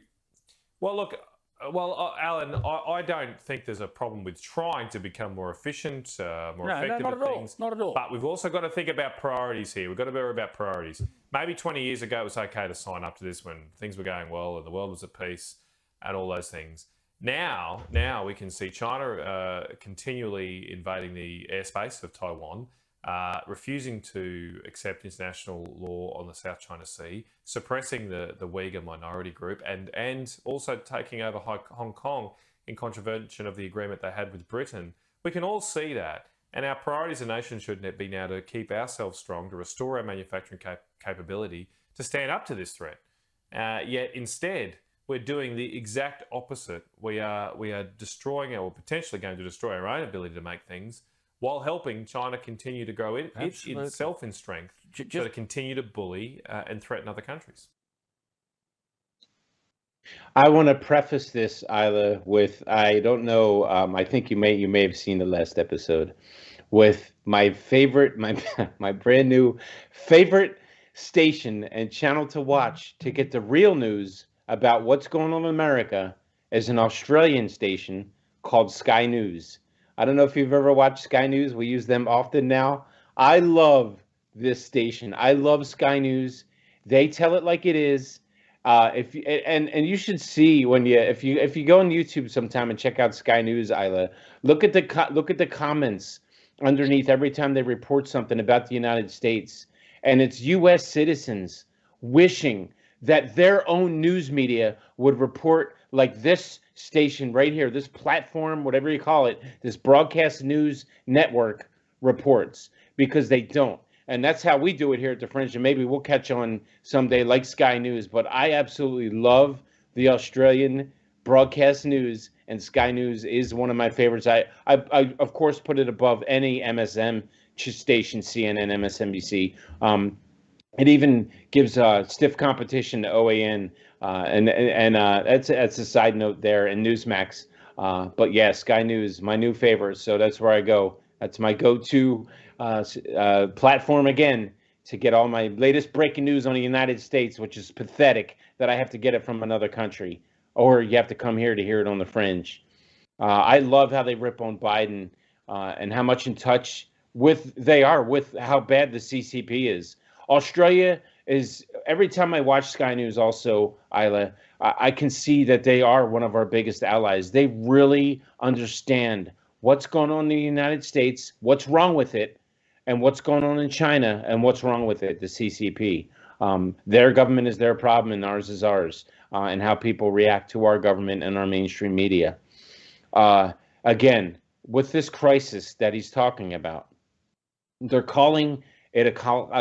Well, look, Alan, I don't think there's a problem with trying to become more efficient, more effective not at at things. Not at all. But we've also got to think about priorities here. We've got to be about priorities. Maybe 20 years ago it was okay to sign up to this when things were going well and the world was at peace and all those things. Now we can see China continually invading the airspace of Taiwan, refusing to accept international law on the South China Sea, suppressing the Uyghur minority group, and also taking over Hong Kong in contravention of the agreement they had with Britain. We can all see that. And our priority as a nation should be now to keep ourselves strong, to restore our manufacturing capability, to stand up to this threat. Yet instead, we're doing the exact opposite. We are destroying, or potentially going to destroy, our own ability to make things, while helping China continue to grow itself in strength, so to continue to bully and threaten other countries. I want to preface this, Isla, with, I don't know, I think you may have seen the last episode, with my favorite, my brand new favorite station and channel to watch to get the real news about what's going on in America is an Australian station called Sky News. I don't know if you've ever watched Sky News. We use them often now. I love this station. I love Sky News. They tell it like it is. And you should see if you go on YouTube sometime and check out Sky News, Isla, look at the comments underneath every time they report something about the United States, and it's U.S. citizens wishing that their own news media would report like this station right here, this platform, whatever you call it, this broadcast news network reports, because they don't. And that's how we do it here at the Fringe, and maybe we'll catch on someday like Sky News. But I absolutely love the Australian broadcast news, and Sky News is one of my favorites. I of course put it above any MSM station, CNN, MSNBC. It even gives stiff competition to OAN, and that's a side note there, and Newsmax. But yeah, Sky News, my new favorite. So that's where I go. That's my go-to platform again to get all my latest breaking news on the United States, which is pathetic that I have to get it from another country, or you have to come here to hear it on the Fringe. I love how they rip on Biden and how much in touch they are with how bad the CCP is. Australia is, every time I watch Sky News also, Isla, I can see that they are one of our biggest allies. They really understand what's going on in the United States, what's wrong with it, and what's going on in China, and what's wrong with it, the CCP. Their government is their problem, and ours is ours, and how people react to our government and our mainstream media. Again, with this crisis that he's talking about, they're calling it a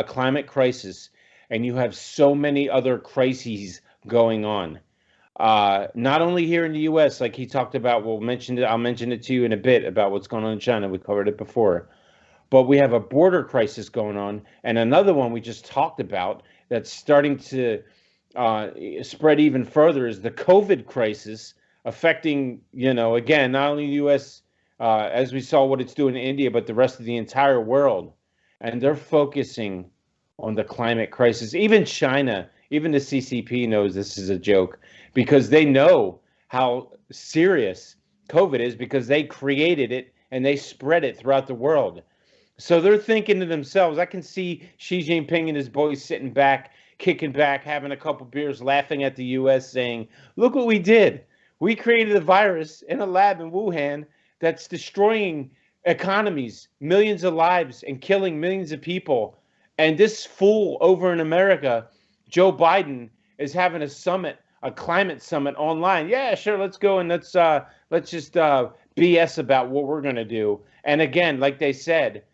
climate crisis, and you have so many other crises going on. Not only here in the U.S., like he talked about, I'll mention it to you in a bit about what's going on in China. We covered it before. But we have a border crisis going on, and another one we just talked about that's starting to spread even further is the COVID crisis affecting, again, not only the U.S., as we saw what it's doing in India, but the rest of the entire world. And they're focusing on the climate crisis. Even China, even the CCP knows this is a joke, because they know how serious COVID is because they created it and they spread it throughout the world. So they're thinking to themselves, I can see Xi Jinping and his boys sitting back, kicking back, having a couple beers, laughing at the U.S., saying, look what we did. We created a virus in a lab in Wuhan that's destroying economies, millions of lives, and killing millions of people. And this fool over in America, Joe Biden, is having a summit, a climate summit online. Yeah, sure, let's go and let's just BS about what we're going to do. And again, like they said,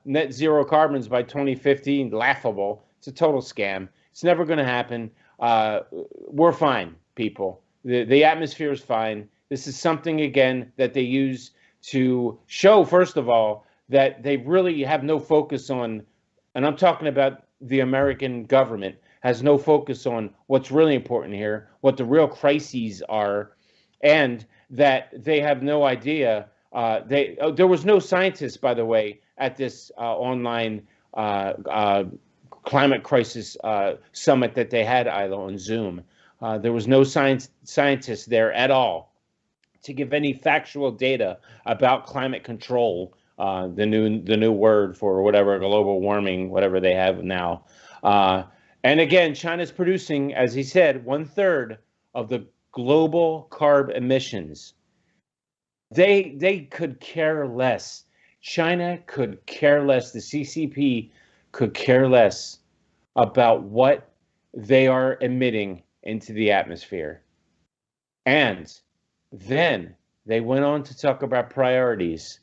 net zero carbons by 2015, laughable. It's a total scam. It's never going to happen. We're fine, people. The atmosphere is fine. This is something, again, that they use to show, first of all, that they really have no focus on, and I'm talking about the American government, has no focus on what's really important here, what the real crises are, and that they have no idea. There was no scientists, by the way, at this online climate crisis summit that they had, Isla, on Zoom. There was no scientists there at all to give any factual data about climate control, the new word for whatever, global warming, whatever they have now. And again, China's producing, as he said, 1/3 of the global carb emissions. They could care less. China could care less. The CCP could care less about what they are emitting into the atmosphere. And then they went on to talk about priorities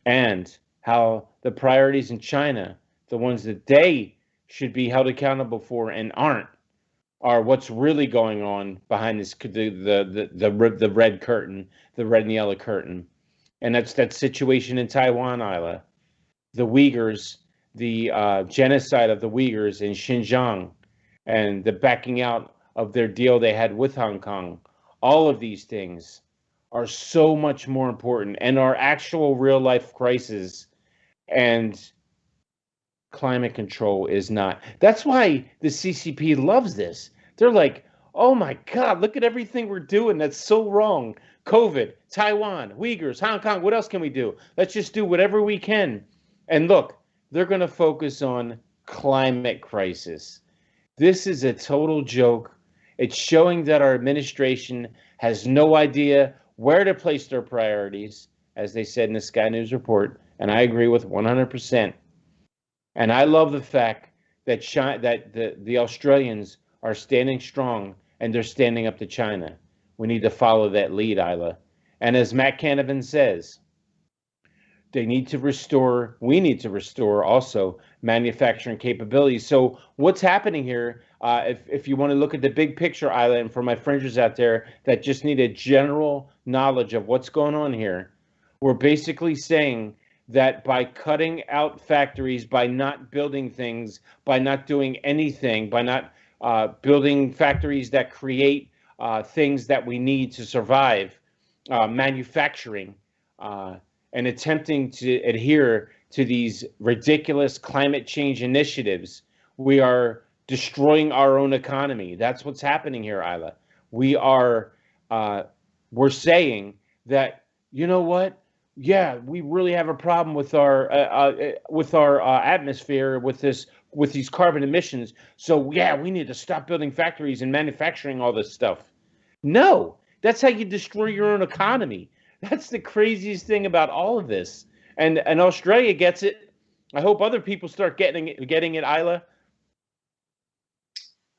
and how the priorities in China, the ones that they should be held accountable for and aren't, are what's really going on behind this the red curtain, the red and yellow curtain. And that's that situation in Taiwan, Isla. The Uyghurs, the genocide of the Uyghurs in Xinjiang, and the backing out of their deal they had with Hong Kong. All of these things are so much more important and are actual real life crises, and climate control is not. That's why the CCP loves this. They're like, oh my God, look at everything we're doing that's so wrong. COVID, Taiwan, Uyghurs, Hong Kong, what else can we do? Let's just do whatever we can. And look, they're going to focus on climate crisis. This is a total joke. It's showing that our administration has no idea where to place their priorities, as they said in the Sky News report, and I agree with 100%. And I love the fact that the Australians are standing strong and they're standing up to China. We need to follow that lead, Isla. And as Matt Canavan says, we need to restore also manufacturing capabilities. So what's happening here, if you want to look at the big picture, Isla, and for my fringers out there that just need a general knowledge of what's going on here, we're basically saying that by cutting out factories, by not building things, by not doing anything, by not building factories that create things that we need to survive, manufacturing, and attempting to adhere to these ridiculous climate change initiatives, we are destroying our own economy. That's what's happening here, Isla. We're saying that, you know what? Yeah, we really have a problem with our atmosphere, with these carbon emissions. So yeah, we need to stop building factories and manufacturing all this stuff. No, that's how you destroy your own economy. That's the craziest thing about all of this. And Australia gets it. I hope other people start getting it, Isla.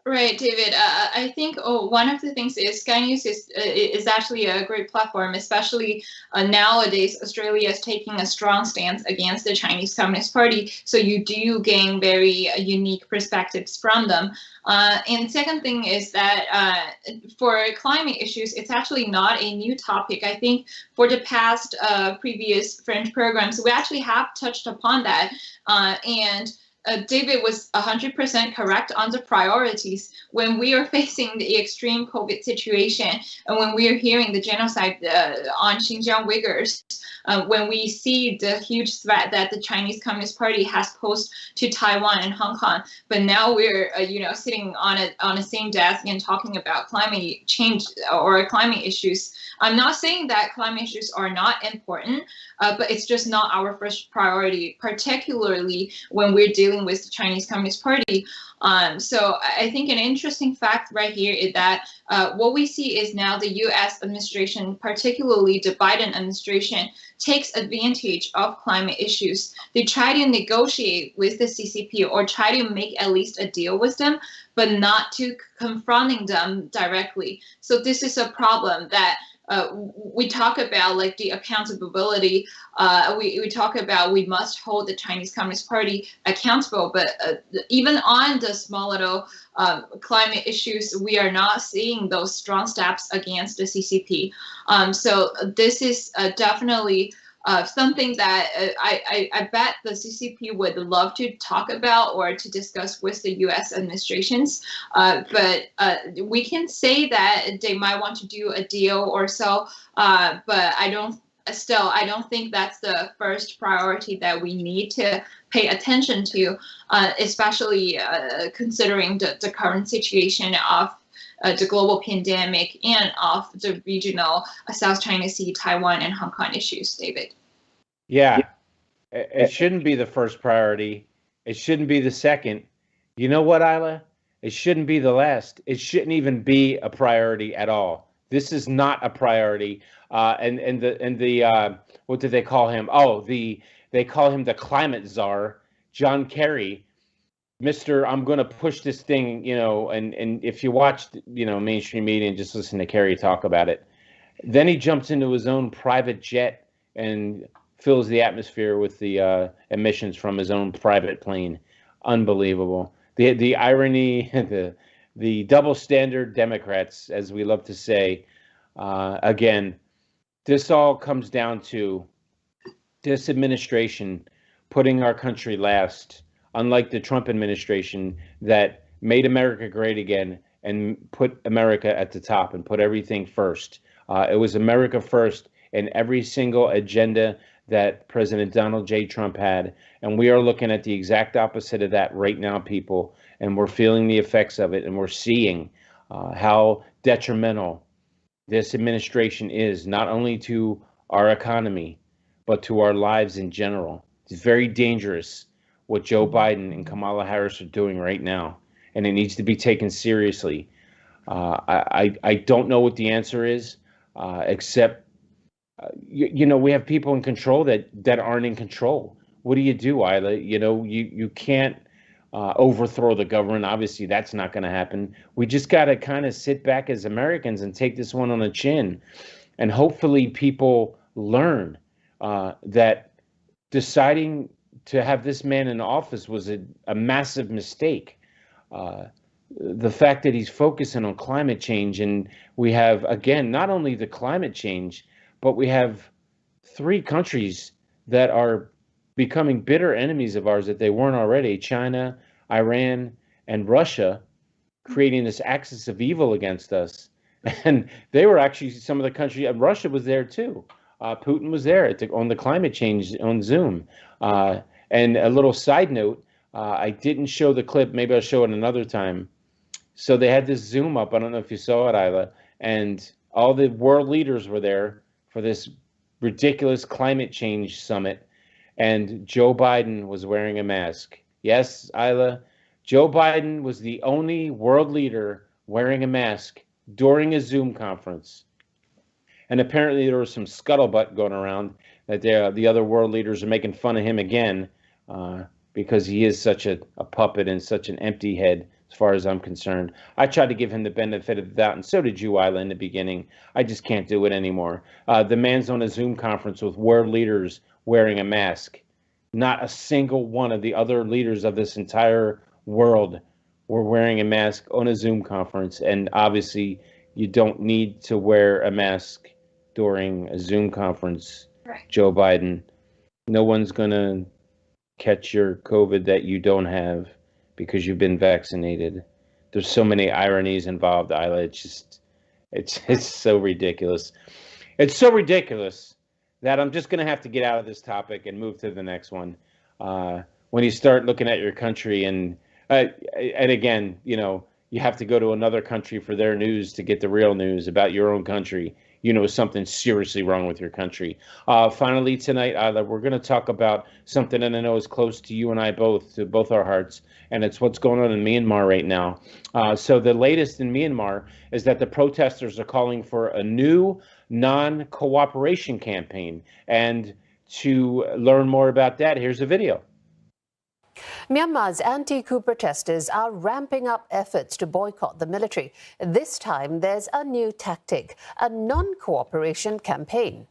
Right, David. I think one of the things is Sky News is actually a great platform, especially nowadays. Australia is taking a strong stance against the Chinese Communist Party, so you do gain very unique perspectives from them. And second thing is that for climate issues, it's actually not a new topic. I think for the past previous Fringe programs, we actually have touched upon that. And David was 100% correct on the priorities. When we are facing the extreme COVID situation, and when we are hearing the genocide on Xinjiang Uyghurs, when we see the huge threat that the Chinese Communist Party has posed to Taiwan and Hong Kong, but now we're sitting on the same desk and talking about climate change or climate issues. I'm not saying that climate issues are not important, but it's just not our first priority, particularly when we're dealing with the Chinese Communist Party. So I think an interesting fact right here is that what we see is now the U.S. administration, particularly the Biden administration, takes advantage of climate issues. They try to negotiate with the CCP or try to make at least a deal with them, but not to confronting them directly. So this is a problem that we talk about, like the accountability. We talk about we must hold the Chinese Communist Party accountable, but even on the small little climate issues, we are not seeing those strong steps against the CCP. So this is definitely something that I bet the CCP would love to talk about or to discuss with the U.S. administrations. But we can say that they might want to do a deal or so, but I don't think that's the first priority that we need to pay attention to, especially considering the current situation of the global pandemic and of the regional South China Sea, Taiwan, and Hong Kong issues, David. Yeah, it shouldn't be the first priority. It shouldn't be the second. You know what, Isla? It shouldn't be the last. It shouldn't even be a priority at all. This is not a priority. And the what did they call him? Oh, they call him the climate czar, John Kerry. Mr. I'm going to push this thing, and if you watch, mainstream media and just listen to Kerry talk about it, then he jumps into his own private jet and fills the atmosphere with the emissions from his own private plane. Unbelievable. The irony, the double standard Democrats, as we love to say. Again, this all comes down to this administration putting our country last, unlike the Trump administration that made America great again and put America at the top and put everything first. It was America first in every single agenda that President Donald J. Trump had. And we are looking at the exact opposite of that right now, people. And we're feeling the effects of it. And we're seeing how detrimental this administration is, not only to our economy, but to our lives in general. It's very dangerous what Joe Biden and Kamala Harris are doing right now, and it needs to be taken seriously. I don't know what the answer is, except, we have people in control that aren't in control. What do you do, Isla? You can't overthrow the government. Obviously, that's not going to happen. We just got to kind of sit back as Americans and take this one on the chin, and hopefully people learn that deciding to have this man in office was a massive mistake. The fact that he's focusing on climate change, and we have, again, not only the climate change, but we have 3 countries that are becoming bitter enemies of ours that they weren't already: China, Iran, and Russia, creating this axis of evil against us. And they were actually some of the countries, and Russia was there too. Putin was there on the climate change on Zoom. And a little side note, I didn't show the clip. Maybe I'll show it another time. So they had this Zoom up. I don't know if you saw it, Isla. And all the world leaders were there for this ridiculous climate change summit. And Joe Biden was wearing a mask. Yes, Isla, Joe Biden was the only world leader wearing a mask during a Zoom conference. And apparently there was some scuttlebutt going around that the other world leaders are making fun of him again because he is such a puppet and such an empty head, as far as I'm concerned. I tried to give him the benefit of the doubt, and so did you, Isla, in the beginning. I just can't do it anymore. The man's on a Zoom conference with world leaders wearing a mask. Not a single one of the other leaders of this entire world were wearing a mask on a Zoom conference. And obviously, you don't need to wear a mask during a Zoom conference, right. Joe Biden. No one's going to catch your COVID that you don't have because you've been vaccinated. There's so many ironies involved, Isla. It's so ridiculous. It's so ridiculous that I'm just going to have to get out of this topic and move to the next one. When you start looking at your country and again, you have to go to another country for their news to get the real news about your own country. Something's seriously wrong with your country. Finally tonight, Isla, we're going to talk about something that I know is close to you and I both, to both our hearts, and it's what's going on in Myanmar right now. So the latest in Myanmar is that the protesters are calling for a new non-cooperation campaign. And to learn more about that, here's a video. Myanmar's anti-coup protesters are ramping up efforts to boycott the military. This time, there's a new tactic, a non-cooperation campaign.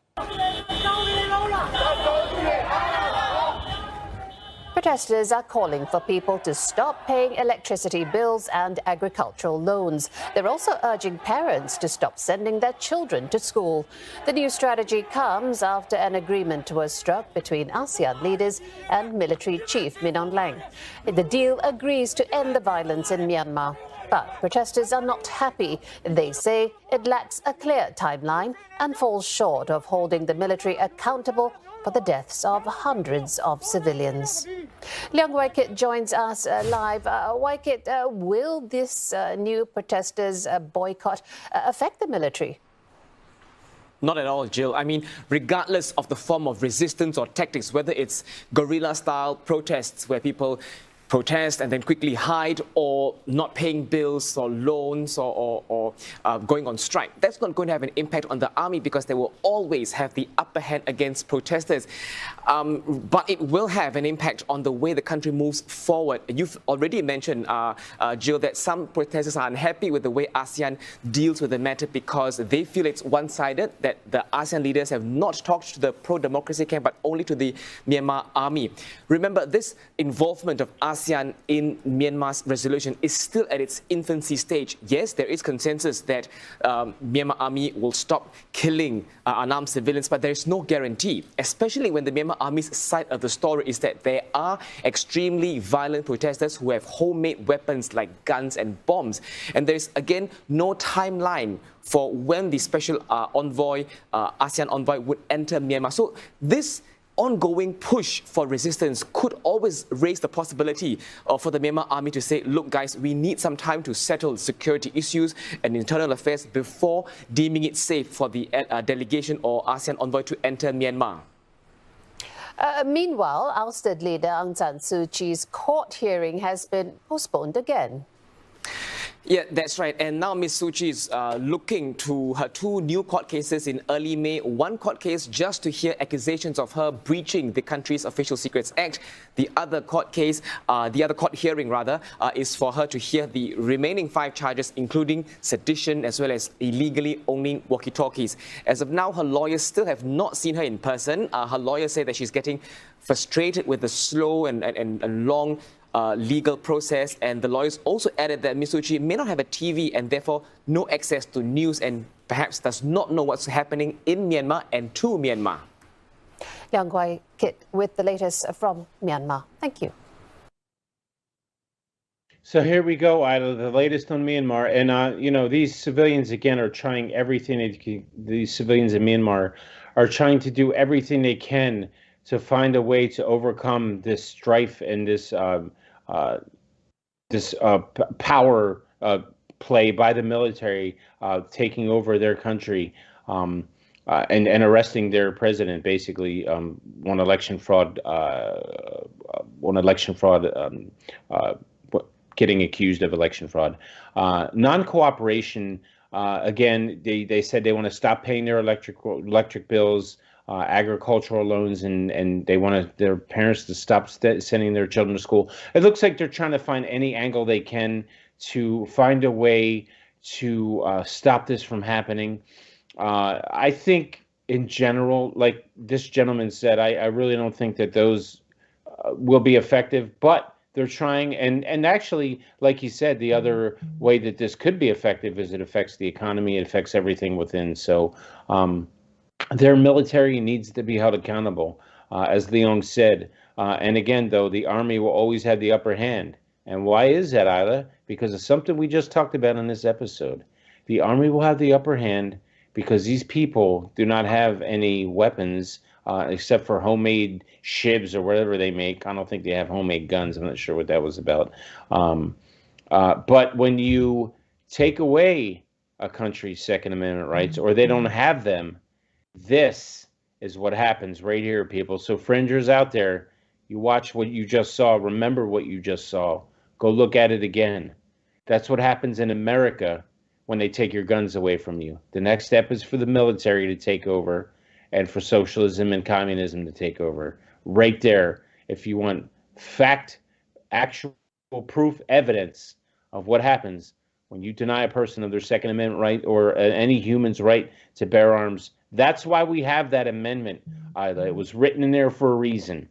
Protesters are calling for people to stop paying electricity bills and agricultural loans. They're also urging parents to stop sending their children to school. The new strategy comes after an agreement was struck between ASEAN leaders and military chief Min Aung Hlaing. The deal agrees to end the violence in Myanmar. But protesters are not happy. They say it lacks a clear timeline and falls short of holding the military accountable for the deaths of hundreds of civilians. Leong Wai-kit joins us live. Wai-kit, will this new protesters' boycott affect the military? Not at all, Jill. I mean, regardless of the form of resistance or tactics, whether it's guerrilla-style protests where people protest and then quickly hide, or not paying bills or loans, or going on strike, that's not going to have an impact on the army because they will always have the upper hand against protesters. But it will have an impact on the way the country moves forward. You've already mentioned, Jill, that some protesters are unhappy with the way ASEAN deals with the matter because they feel it's one-sided, that the ASEAN leaders have not talked to the pro-democracy camp but only to the Myanmar army. Remember, this involvement of ASEAN in Myanmar's resolution is still at its infancy stage. Yes, there is consensus that Myanmar army will stop killing unarmed civilians, but there is no guarantee, especially when the Myanmar army's side of the story is that there are extremely violent protesters who have homemade weapons like guns and bombs. And there is, again, no timeline for when the special envoy, ASEAN envoy, would enter Myanmar. So this ongoing push for resistance could always raise the possibility for the Myanmar army to say, look guys, we need some time to settle security issues and internal affairs before deeming it safe for the delegation or ASEAN envoy to enter Myanmar. Meanwhile, ousted leader Aung San Suu Kyi's court hearing has been postponed again. Yeah, that's right. And now Ms. Suu Kyi is looking to her two new court cases in early May. One court case just to hear accusations of her breaching the country's Official Secrets Act. The other court case, the other court hearing rather, is for her to hear the remaining 5 charges, including sedition as well as illegally owning walkie-talkies. As of now, her lawyers still have not seen her in person. Her lawyers say that she's getting frustrated with the slow and long legal process, and the lawyers also added that Ms. Suu Kyi may not have a TV and therefore no access to news and perhaps does not know what's happening in Myanmar and to Myanmar. Leong Wai-kit with the latest from Myanmar. Thank you. So here we go, Ida, the latest on Myanmar. And, these civilians, again, are trying everything. These civilians in Myanmar are trying to do everything they can to find a way to overcome this strife and this power play by the military taking over their country and arresting their president, basically one election fraud, getting accused of election fraud. Non-cooperation, again, they said they want to stop paying their electric bills, agricultural loans, and they want their parents to stop sending their children to school. It looks like they're trying to find any angle they can to find a way to stop this from happening. I think in general, like this gentleman said, I really don't think that those will be effective, but they're trying. And actually, like he said, the other way that this could be effective is it affects the economy, it affects everything within. So their military needs to be held accountable. As Leong said, And again, though, the army will always have the upper hand. And why is that, Isla? Because of something we just talked about in this episode. The army will have the upper hand because these people do not have any weapons except for homemade shivs or whatever they make. I don't think they have homemade guns. I'm not sure what that was about. But when you take away a country's Second Amendment rights, or they don't have them, this is what happens right here, people. So fringers out there, you watch what you just saw. Remember what you just saw. Go look at it again. That's what happens in America when they take your guns away from you. The next step is for the military to take over and for socialism and communism to take over. Right there, if you want fact, actual proof, evidence of what happens when you deny a person of their Second Amendment right or any human's right to bear arms. That's why we have that amendment, Isla. It was written in there for a reason.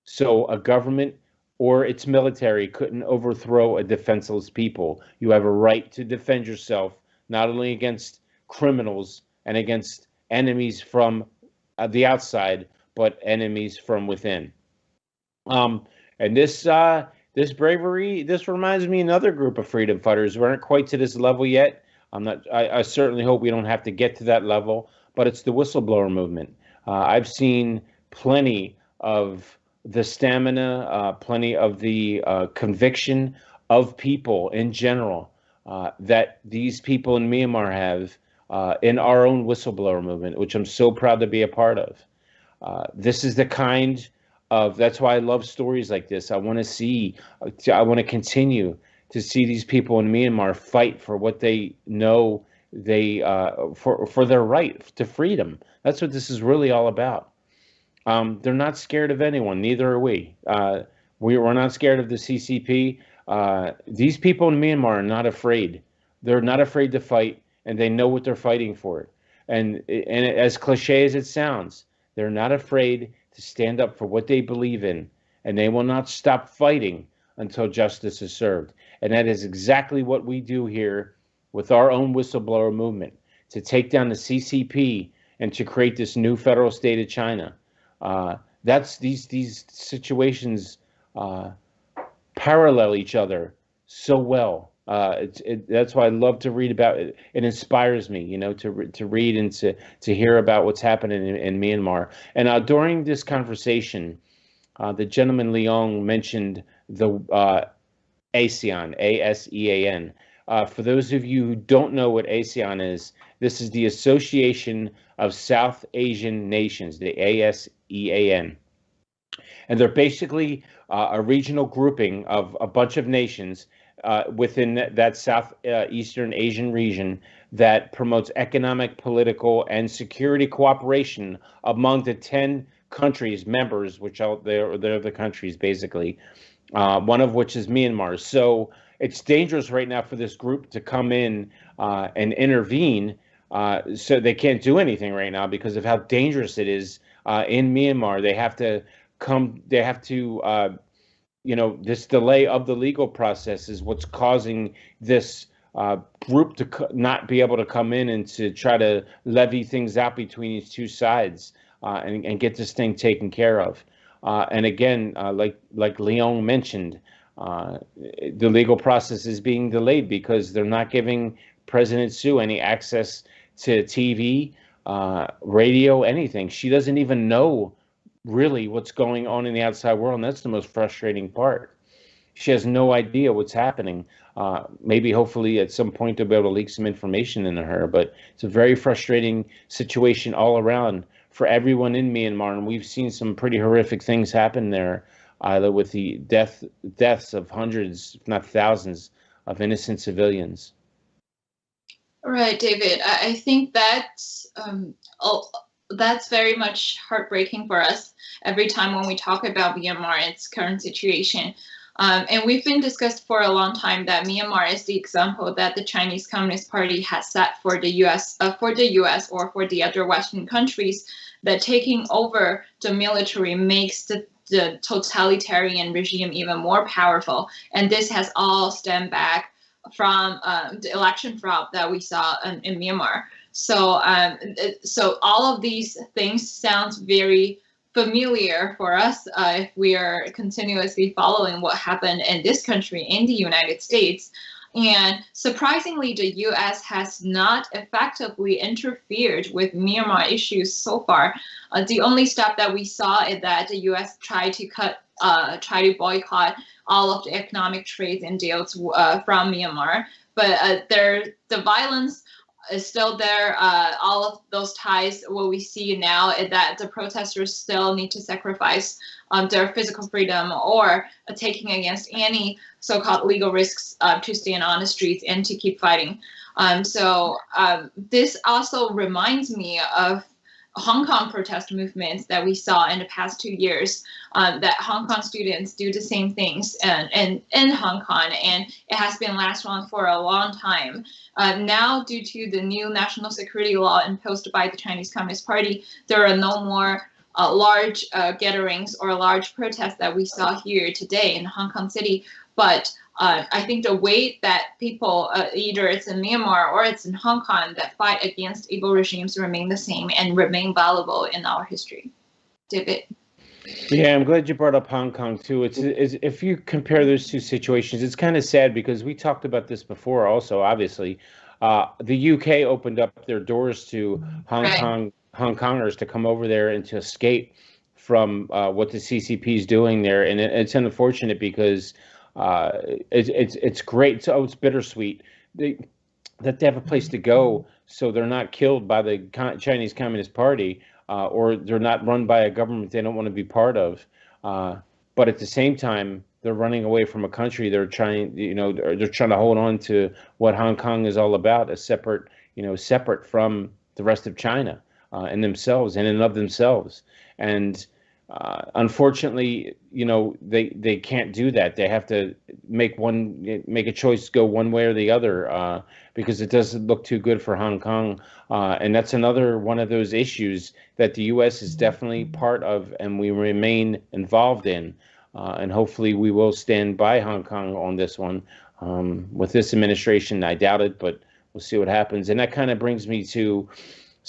So a government or its military couldn't overthrow a defenseless people. You have a right to defend yourself, not only against criminals and against enemies from the outside, but enemies from within. And this bravery, this reminds me of another group of freedom fighters. We aren't quite to this level yet. I certainly hope we don't have to get to that level, but it's the whistleblower movement. I've seen plenty of the stamina, plenty of the conviction of people in general that these people in Myanmar have in our own whistleblower movement, which I'm so proud to be a part of. This is the kind of, that's why I love stories like this. I want to continue to see these people in Myanmar fight for what they know for their right to freedom. That's what this is really all about. They're not scared of anyone. Neither are we. We're not scared of the CCP. These people in Myanmar are not afraid. They're not afraid to fight, and they know what they're fighting for. And as cliche as it sounds, they're not afraid to stand up for what they believe in, and they will not stop fighting until justice is served. And that is exactly what we do here with our own whistleblower movement, to take down the CCP and to create this new federal state of China. That's these situations parallel each other so well. That's why I love to read about it. It inspires me, to read and to hear about what's happening in Myanmar. And during this conversation, the gentleman Leong mentioned the ASEAN, ASEAN. For those of you who don't know what ASEAN is, this is the Association of South Asian Nations, the ASEAN. And they're basically a regional grouping of a bunch of nations within that Southeastern Asian region that promotes economic, political, and security cooperation among the 10 countries, members, which they're the countries basically, one of which is Myanmar. So it's dangerous right now for this group to come in and intervene. So they can't do anything right now because of how dangerous it is in Myanmar. They have to this delay of the legal process is what's causing this group to not be able to come in and to try to levy things out between these two sides and get this thing taken care of. And again, like Leong mentioned, the legal process is being delayed because they're not giving President Sue any access to TV, radio, anything. She doesn't even know really what's going on in the outside world, and that's the most frustrating part. She has no idea what's happening. Maybe hopefully at some point they'll be able to leak some information into her, but it's a very frustrating situation all around for everyone in Myanmar, and we've seen some pretty horrific things happen there, either with the deaths of hundreds, if not thousands, of innocent civilians. Right, David. I think that's very much heartbreaking for us every time when we talk about Myanmar and its current situation. And we've been discussed for a long time that Myanmar is the example that the Chinese Communist Party has set for the U.S. Or for the other Western countries, that taking over the military makes the totalitarian regime even more powerful. And this has all stemmed back from the election fraud that we saw in Myanmar. So all of these things sounds very familiar for us if we are continuously following what happened in this country, in the United States. And surprisingly, the U.S. has not effectively interfered with Myanmar issues so far. The only step that we saw is that the U.S. tried to boycott all of the economic trades and deals from Myanmar. But the violence is still there. All of those ties, what we see now is that the protesters still need to sacrifice their physical freedom or taking against any so-called legal risks to stand on the streets and to keep fighting. So this also reminds me of Hong Kong protest movements that we saw in the past 2 years, that Hong Kong students do the same things in Hong Kong, and it has been lasting on for a long time. Now, due to the new national security law imposed by the Chinese Communist Party, there are no more large gatherings or large protests that we saw here today in Hong Kong City. But I think the way that people, either it's in Myanmar or it's in Hong Kong, that fight against evil regimes remain the same and remain valuable in our history. David? Yeah, I'm glad you brought up Hong Kong too. It's if you compare those two situations, it's kind of sad because we talked about this before. Also, obviously, the UK opened up their doors to Hong Kongers to come over there and to escape from what the CCP is doing there, and it's unfortunate because it's great. So it's bittersweet that they have a place to go, so they're not killed by the Chinese Communist Party. Or they're not run by a government they don't want to be part of. But at the same time, they're running away from a country. They're trying to hold on to what Hong Kong is all about, as separate from the rest of China and themselves and in of themselves. And unfortunately, they can't do that. They have to make a choice, go one way or the other, because it doesn't look too good for Hong Kong. And that's another one of those issues that the U.S. is definitely part of, and we remain involved in. And hopefully we will stand by Hong Kong on this one. With this administration, I doubt it, but we'll see what happens. And that kind of brings me to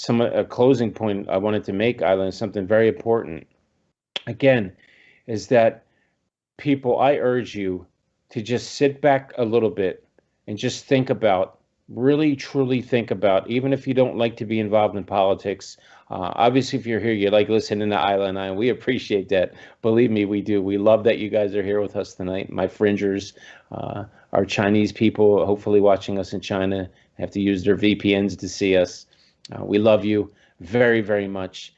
a closing point I wanted to make, Isla, something very important. Again, is that people, I urge you to just sit back a little bit and just think about, really truly think about, even if you don't like to be involved in politics. Obviously, if you're here, you like listening to Isla and I, and we appreciate that. Believe me, we do. We love that you guys are here with us tonight. My fringers, our Chinese people, hopefully watching us in China, have to use their VPNs to see us. We love you very, very much.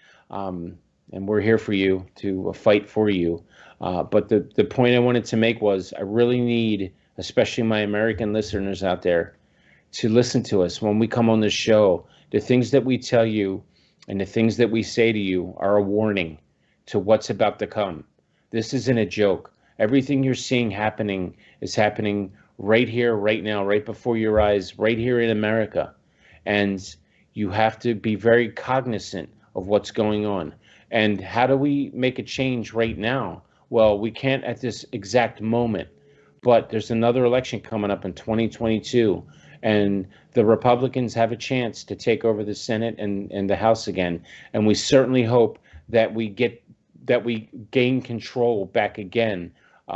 And we're here for you, to fight for you. But the point I wanted to make was, I really need, especially my American listeners out there, to listen to us when we come on this show. The things that we tell you and the things that we say to you are a warning to what's about to come. This isn't a joke. Everything you're seeing happening is happening right here, right now, right before your eyes, right here in America. And you have to be very cognizant of what's going on. And how do we make a change right now? Well, we can't at this exact moment, but there's another election coming up in 2022, and the Republicans have a chance to take over the Senate and the House again. And we certainly hope that we gain control back again,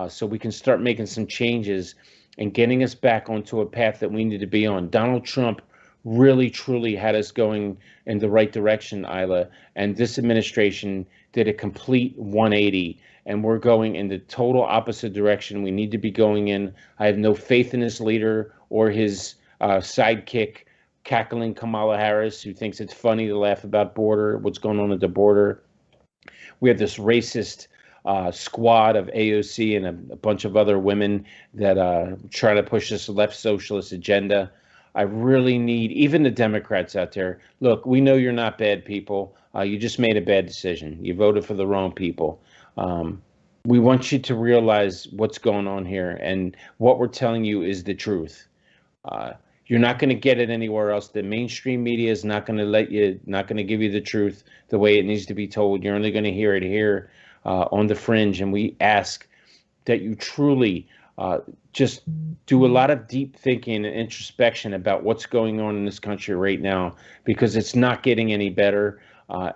so we can start making some changes and getting us back onto a path that we need to be on. Donald Trump really, truly had us going in the right direction, Isla. And this administration did a complete 180, and we're going in the total opposite direction we need to be going in. I have no faith in this leader or his sidekick, cackling Kamala Harris, who thinks it's funny to laugh about what's going on at the border. We have this racist squad of AOC and a bunch of other women that try to push this left socialist agenda. I really need, even the Democrats out there, look, we know you're not bad people. You just made a bad decision. You voted for the wrong people. We want you to realize what's going on here, and what we're telling you is the truth. You're not going to get it anywhere else. The mainstream media is not going to give you the truth the way it needs to be told. You're only going to hear it here on the Fringe, and we ask that you truly just do a lot of deep thinking and introspection about what's going on in this country right now, because it's not getting any better.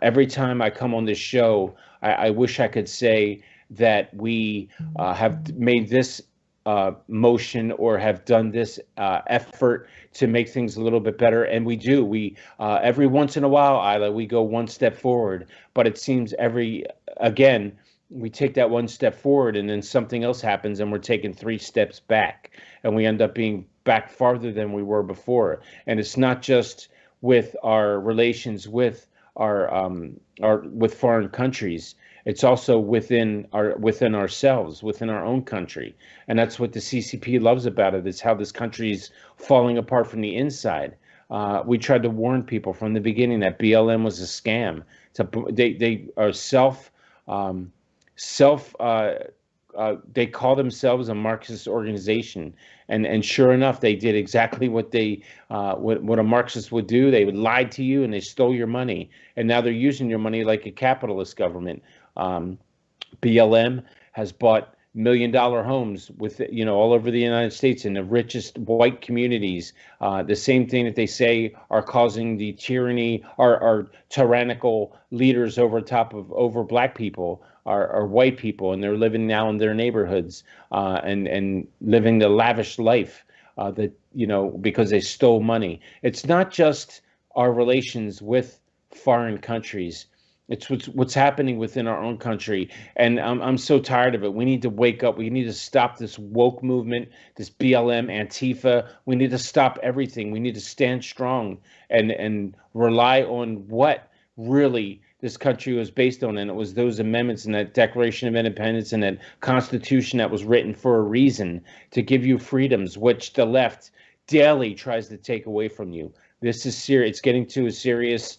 Every time I come on this show, I wish I could say that we have made this motion or have done this effort to make things a little bit better, and we do. We every once in a while, Isla, we go one step forward, but it seems again we take that one step forward, and then something else happens, and we're taking 3 steps back, and we end up being back farther than we were before. And it's not just with our relations with our with foreign countries. It's also within ourselves, within our own country. And that's what the CCP loves about it, is how this country's falling apart from the inside. We tried to warn people from the beginning that BLM was a scam. They are they call themselves a Marxist organization, and sure enough, they did exactly what what a Marxist would do. They would lie to you and they stole your money, and now they're using your money like a capitalist government. BLM has bought $1 million homes with all over the United States in the richest white communities. The same thing that they say are causing the tyranny, are tyrannical leaders over black people. Are white people, and they're living now in their neighborhoods and living the lavish life because they stole money. It's not just our relations with foreign countries. It's what's happening within our own country, and I'm so tired of it. We need to wake up. We need to stop this woke movement, this BLM, Antifa. We need to stop everything. We need to stand strong and rely on what really this country was based on, and it was those amendments and that Declaration of Independence and that Constitution that was written for a reason, to give you freedoms, which the left daily tries to take away from you. This is serious. It's getting to a serious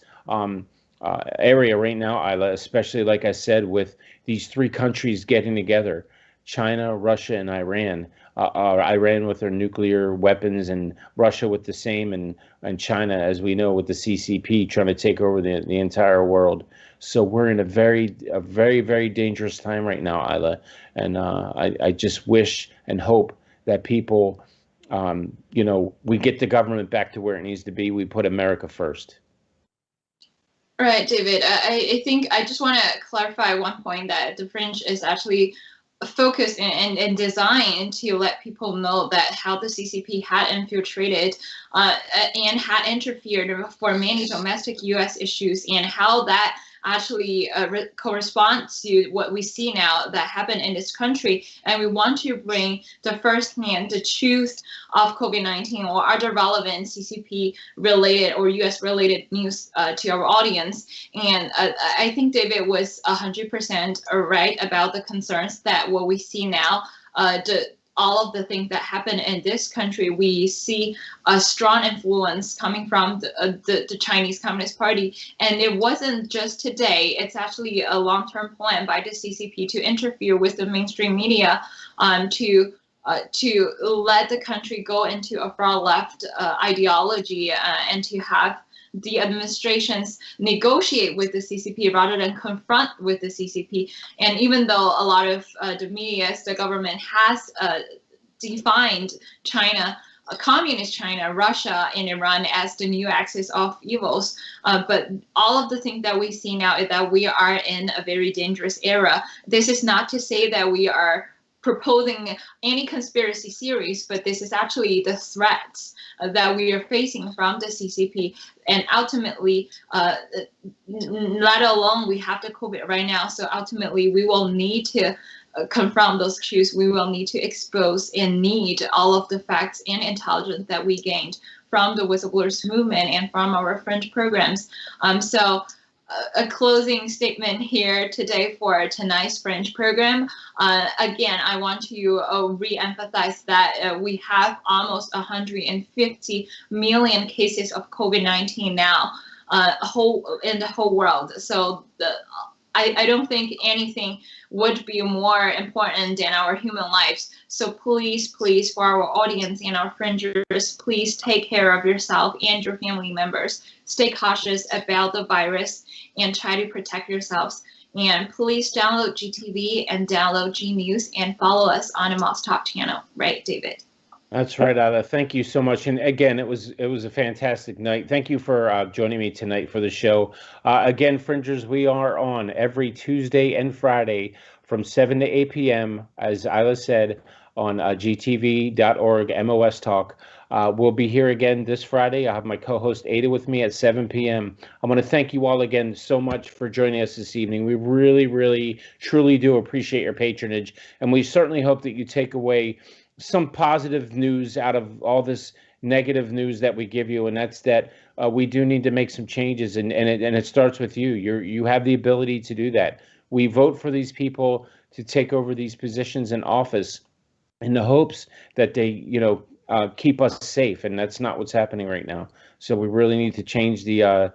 area right now, Isla, especially, like I said, with these 3 countries getting together, China, Russia, and Iran. Iran with their nuclear weapons, and Russia with the same, and China, as we know, with the CCP trying to take over the entire world. So we're in a very, very dangerous time right now, Isla. And I just wish and hope that people, we get the government back to where it needs to be. We put America first. Right, David. I think I just want to clarify one point, that the Fringe is actually focused and designed to let people know that how the CCP had infiltrated and had interfered for many domestic U.S. issues, and how that actually corresponds to what we see now that happened in this country. And we want to bring the firsthand, the truth of COVID-19 or other relevant CCP related or US related news to our audience. And I think David was 100% right about the concerns that what we see now, all of the things that happen in this country, we see a strong influence coming from the Chinese Communist Party. And it wasn't just today. It's actually a long-term plan by the CCP to interfere with the mainstream media to let the country go into a far left ideology and to have the administrations negotiate with the CCP rather than confront with the CCP. And even though a lot of the media, the government has defined China, communist China, Russia, and Iran as the new axis of evils, but all of the things that we see now is that we are in a very dangerous era. This is not to say that we are proposing any conspiracy theories, but this is actually the threats that we are facing from the CCP. And ultimately, let alone we have the COVID right now, so ultimately we will need to confront those truths. We will need to expose and need all of the facts and intelligence that we gained from the whistleblowers movement and from our Fringe programs. So a closing statement here today for tonight's Fringe program. Again, I want to re-emphasize that we have almost 150 million cases of COVID-19 now in the whole world. So I don't think anything would be more important than our human lives. So please, for our audience and our fringers, please take care of yourself and your family members. Stay cautious about the virus and try to protect yourselves. And please download GTV and download G News and follow us on the Moss Talk channel. Right, David? That's right, Ada. Thank you so much. And again, it was a fantastic night. Thank you for joining me tonight for the show. Again, Fringers, we are on every Tuesday and Friday from 7 to 8 p.m., as Isla said, on gtv.org, MOS Talk. We'll be here again this Friday. I have my co-host Ada with me at 7 p.m. I want to thank you all again so much for joining us this evening. We really, really, truly do appreciate your patronage, and we certainly hope that you take away some positive news out of all this negative news that we give you, and that's that we do need to make some changes, and it starts with you. You have the ability to do that. We vote for these people to take over these positions in office in the hopes that they, keep us safe, and that's not what's happening right now. So we really need to change the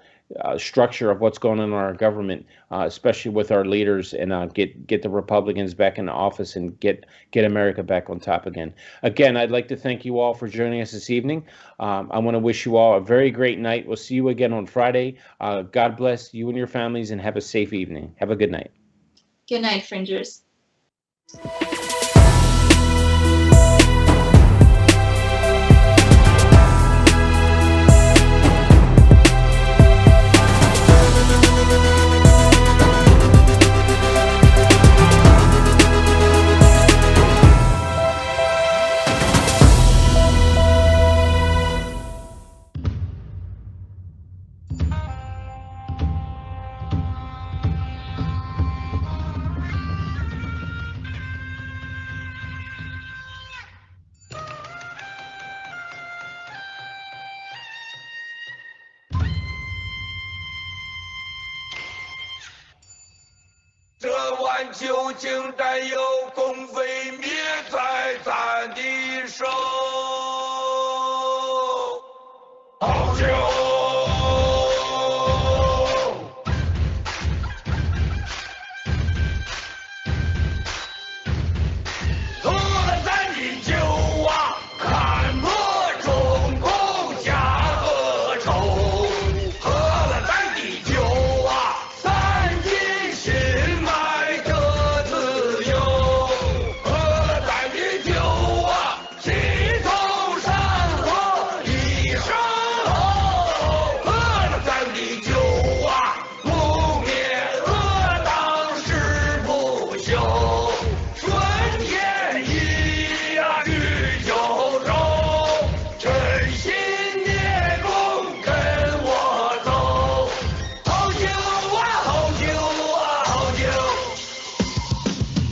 structure of what's going on in our government, especially with our leaders, and get the Republicans back in the office and get America back on top again. Again, I'd like to thank you all for joining us this evening. I want to wish you all a very great night. We'll see you again on Friday. God bless you and your families, and have a safe evening. Have a good night. Good night, Fringers.究竟但有共匪灭在咱的手，好酒。喝了咱的酒啊，看破中共假恶丑。喝了咱的酒啊，咱的心迈的自由。喝了咱的酒啊，心头山河一声吼。喝了咱的酒啊，不灭恶党誓不休。春天一呀绿九州，真心的共跟我走。好酒啊，好酒啊，好酒！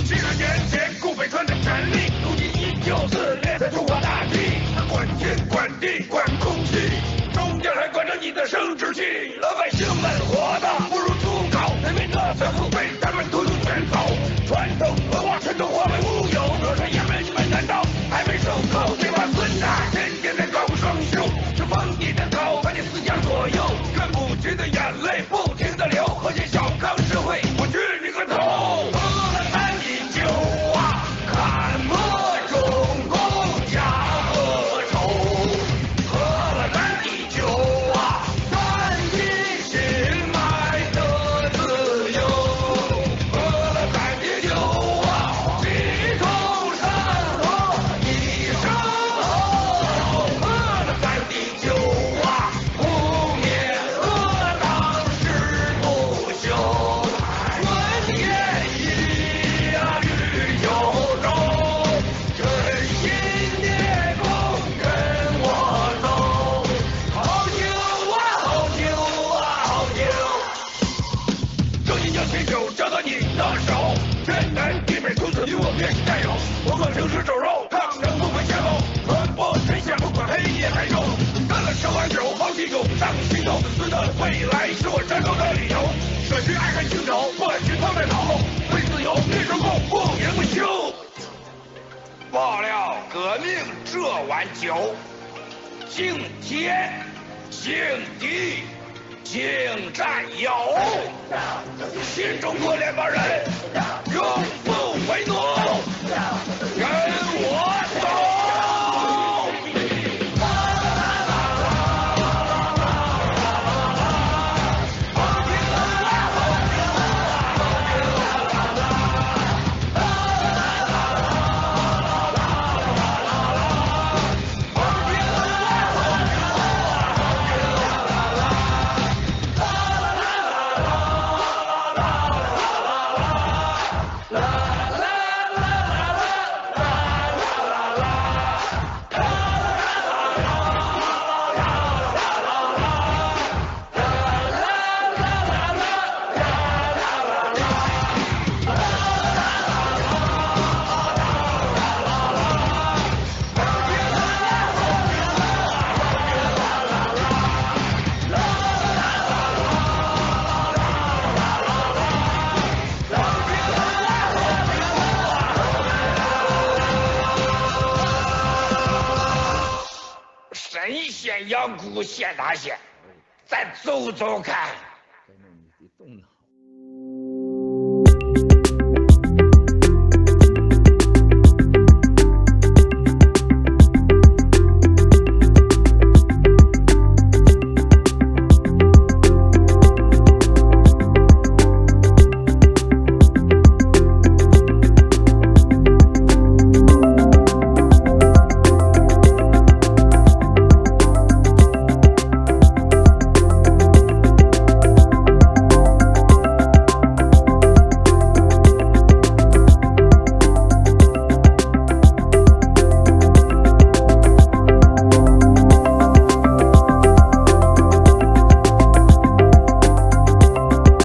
几十年前共匪传的真理，如今依旧撕裂在中华大地。管天管地管空气，中间还管着你的生殖器。老百姓们活的不如猪狗，人民的财富被他们统统卷走。传统文化全都化为乌有，惹上爷们，你们难道还没受够？这帮孙子天天在高双胸，这封你的头把你思想左右，看不尽的眼泪不停的流，和谐小康社会我去你个头！喝了咱的酒啊，看破中共假恶丑。喝了咱的酒啊，咱的心迈的自由。喝了咱的酒啊，心头山河一声吼。喝了咱的酒啊，不灭恶党誓不休。春天一呀绿九州，真心的共跟我走。好酒啊，好酒啊，好酒！正义将清酒交到你的手，天南地北从此与我别带有。我管城市走肉，抗争不会邂逅，传播真相不管黑夜白昼。干了10碗酒，豪气涌上心头，子孙的未来是我战斗的理由。舍去爱恨情仇，不敢去他们脑后，为自由灭中共，不言不休。报了革命这碗酒，敬天敬地敬战友，新中国联邦人永不为奴，跟我走。先阳谷，先大仙，咱走走看。